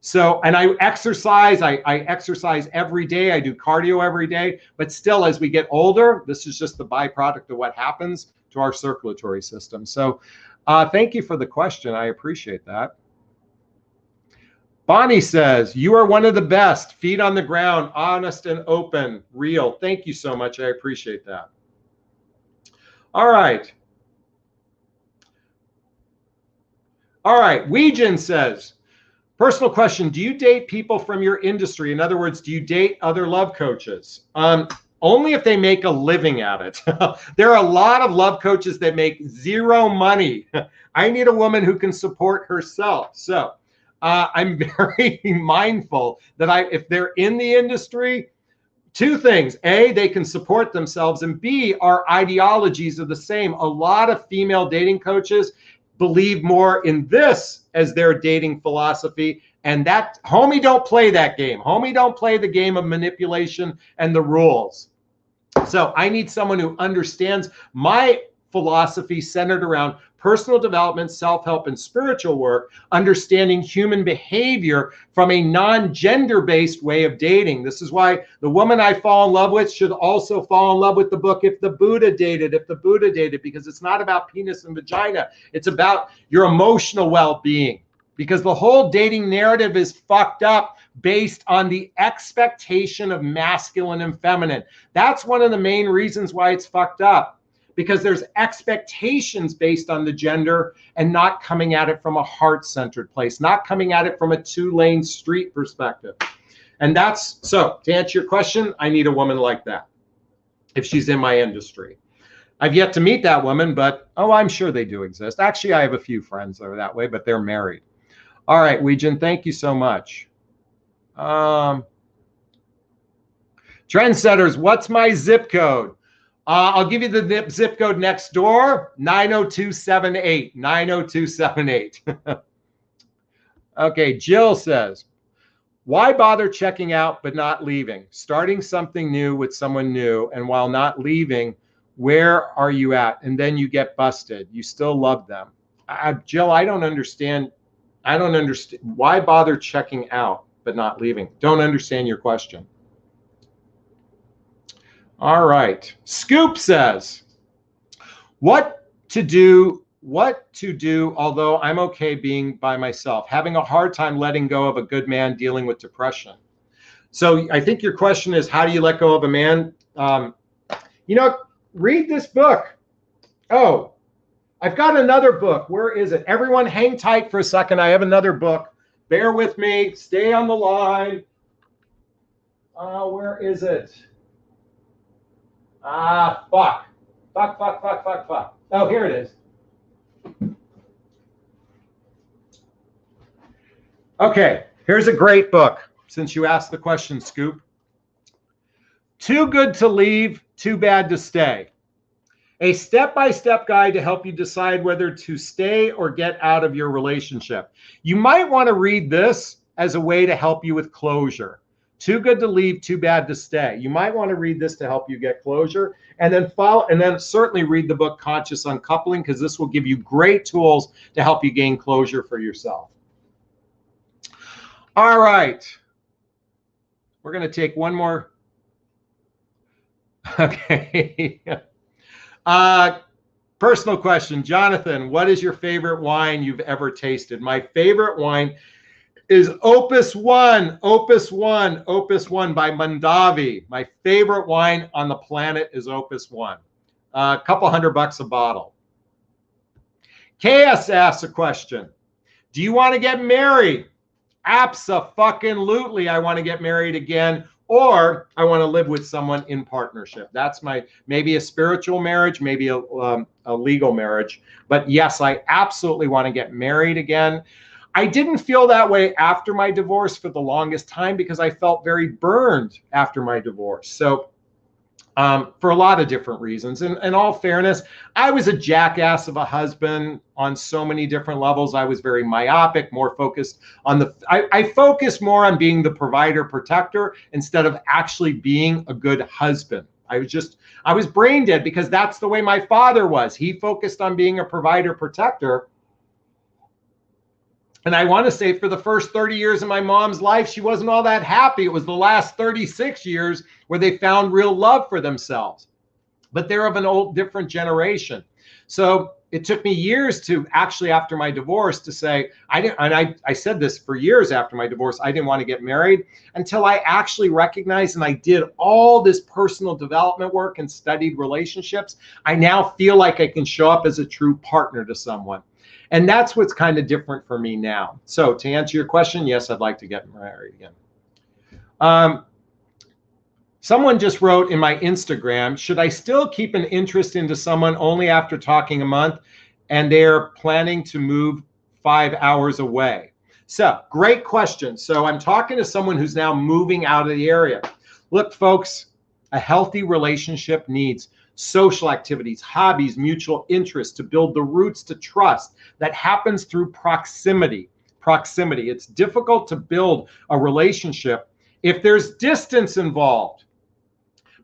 So, and I exercise, I exercise every day. I do cardio every day. But still, as we get older, this is just the byproduct of what happens to our circulatory system. So thank you for the question. I appreciate that. Bonnie says, you are one of the best. Feet on the ground, honest and open, real. Thank you so much. I appreciate that. All right. Weejin says, personal question, do you date people from your industry? In other words, do you date other love coaches? Only if they make a living at it. There are a lot of love coaches that make zero money. I need a woman who can support herself. So I'm very mindful that if they're in the industry, 2 things. A, they can support themselves, and B, our ideologies are the same. A lot of female dating coaches believe more in this as their dating philosophy, and that, homie, don't play that game. Homie, don't play the game of manipulation and the rules. So I need someone who understands my philosophy centered around personal development, self-help, and spiritual work, understanding human behavior from a non-gender-based way of dating. This is why the woman I fall in love with should also fall in love with the book If the Buddha Dated, because it's not about penis and vagina. It's about your emotional well-being, because the whole dating narrative is fucked up based on the expectation of masculine and feminine. That's one of the main reasons why it's fucked up. because there's expectations based on the gender and not coming at it from a heart-centered place, not coming at it from a two-lane street perspective. And that's, so to answer your question, I need a woman like that if she's in my industry. I've yet to meet that woman, but I'm sure they do exist. Actually, I have a few friends that are that way, but they're married. All right, Weijin, thank you so much. Trendsetters, what's my zip code? I'll give you the zip code next door, 90278, 90278. Okay, Jill says, why bother checking out but not leaving? Starting something new with someone new, and while not leaving, where are you at? And then you get busted. You still love them. Jill, I don't understand. I don't understand. Why bother checking out but not leaving? Don't understand your question. All right. Scoop says, what to do, although I'm okay being by myself, having a hard time letting go of a good man dealing with depression. So I think your question is, how do you let go of a man? Read this book. Oh, I've got another book. Where is it? Everyone hang tight for a second. I have another book. Bear with me. Stay on the line. Where is it? Fuck. Oh, here it is. Okay, here's a great book, since you asked the question, Scoop. Too Good to Leave, Too Bad to Stay. A step-by-step guide to help you decide whether to stay or get out of your relationship. You might want to read this as a way to help you with closure. Too Good to Leave, Too Bad to Stay. You might want to read this to help you get closure, and then certainly read the book Conscious Uncoupling, because this will give you great tools to help you gain closure for yourself. All right. We're going to take one more. Okay. Personal question. Jonathan, what is your favorite wine you've ever tasted? My favorite wine is Opus One by Mondavi. My favorite wine on the planet is Opus One. A couple $100 a bottle. KS asks a question. Do you want to get married? Abso-fucking-lutely, I want to get married again, or I want to live with someone in partnership. That's maybe a spiritual marriage, maybe a legal marriage. But yes, I absolutely want to get married again. I didn't feel that way after my divorce for the longest time because I felt very burned after my divorce. So for a lot of different reasons. In all fairness, I was a jackass of a husband on so many different levels. I was very myopic, more focused on I focused more on being the provider protector instead of actually being a good husband. I was brain dead because that's the way my father was. He focused on being a provider protector. And I want to say for the first 30 years of my mom's life, she wasn't all that happy. It was the last 36 years where they found real love for themselves. But they're of an different generation. So it took me years to actually, after my divorce, to say, I said this for years after my divorce, I didn't want to get married until I actually recognized, and I did all this personal development work and studied relationships. I now feel like I can show up as a true partner to someone. And that's what's kind of different for me now. So to answer your question, yes, I'd like to get married again. Someone just wrote in my Instagram, should I still keep an interest into someone only after talking a month and they're planning to move 5 hours away? So great question. So I'm talking to someone who's now moving out of the area. Look, folks, a healthy relationship needs social activities, hobbies, mutual interests to build the roots to trust. That happens through proximity. It's difficult to build a relationship if there's distance involved.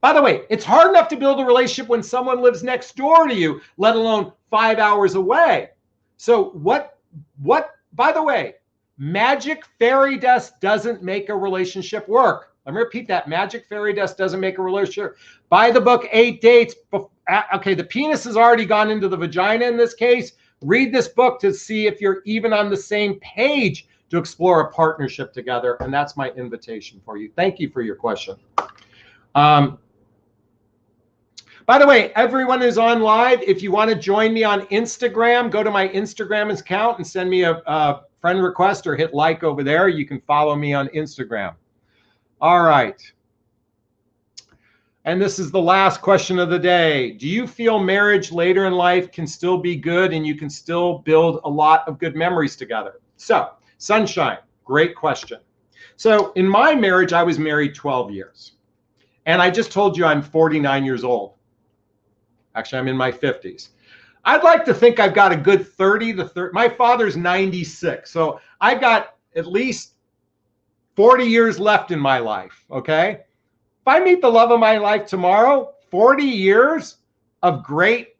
By the way, it's hard enough to build a relationship when someone lives next door to you, let alone 5 hours away. So by the way, magic fairy dust doesn't make a relationship work. Let me repeat that. Magic fairy dust doesn't make a relationship. Buy the book 8 Dates. Okay, the penis has already gone into the vagina in this case. Read this book to see if you're even on the same page to explore a partnership together. And that's my invitation for you. Thank you for your question. By the way, everyone is on live. If you want to join me on Instagram, go to my Instagram account and send me a friend request or hit like over there. You can follow me on Instagram. All right. And this is the last question of the day. Do you feel marriage later in life can still be good and you can still build a lot of good memories together? So, Sunshine, great question. So in my marriage, I was married 12 years. And I just told you I'm 49 years old. Actually, I'm in my 50s. I'd like to think I've got a good 30 to 30. My father's 96. So I've got at least 40 years left in my life, okay? If I meet the love of my life tomorrow, 40 years of great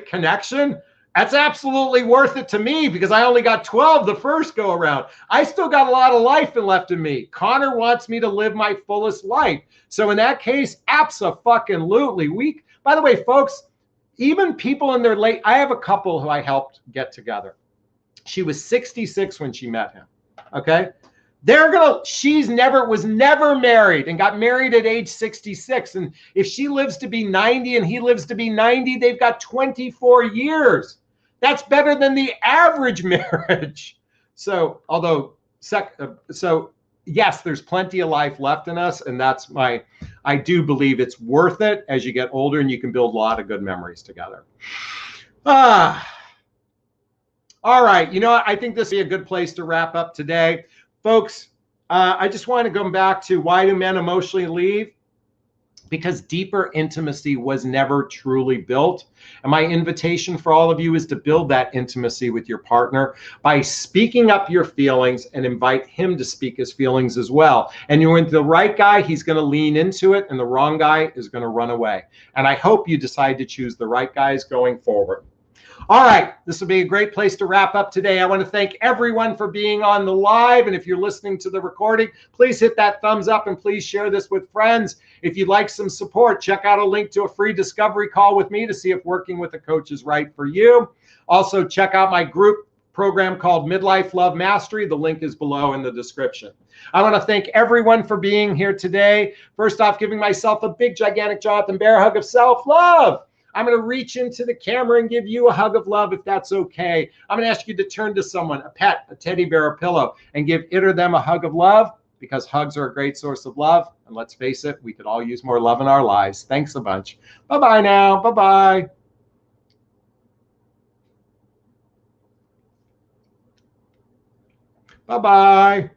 connection, that's absolutely worth it to me because I only got 12 the first go around. I still got a lot of life left in me. Connor wants me to live my fullest life. So in that case, abso-fucking-lutely. By the way, folks, even people in their late, I have a couple who I helped get together. She was 66 when she met him, okay? She was never married and got married at age 66. And if she lives to be 90 and he lives to be 90, they've got 24 years. That's better than the average marriage. So, yes, there's plenty of life left in us. And I do believe it's worth it as you get older and you can build a lot of good memories together. All right. You know what? I think this would be a good place to wrap up today. Folks, I just want to go back to why do men emotionally leave? Because deeper intimacy was never truly built. And my invitation for all of you is to build that intimacy with your partner by speaking up your feelings and invite him to speak his feelings as well. And you're with the right guy, he's going to lean into it, and the wrong guy is going to run away. And I hope you decide to choose the right guys going forward. All right, this will be a great place to wrap up today. I want to thank everyone for being on the live. And if you're listening to the recording, please hit that thumbs up and please share this with friends. If you'd like some support, check out a link to a free discovery call with me to see if working with a coach is right for you. Also, check out my group program called Midlife Love Mastery. The link is below in the description. I want to thank everyone for being here today. First off, giving myself a big, gigantic Jonathan Bear hug of self-love. I'm going to reach into the camera and give you a hug of love if that's okay. I'm going to ask you to turn to someone, a pet, a teddy bear, a pillow, and give it or them a hug of love because hugs are a great source of love. And let's face it, we could all use more love in our lives. Thanks a bunch. Bye-bye now. Bye-bye. Bye-bye.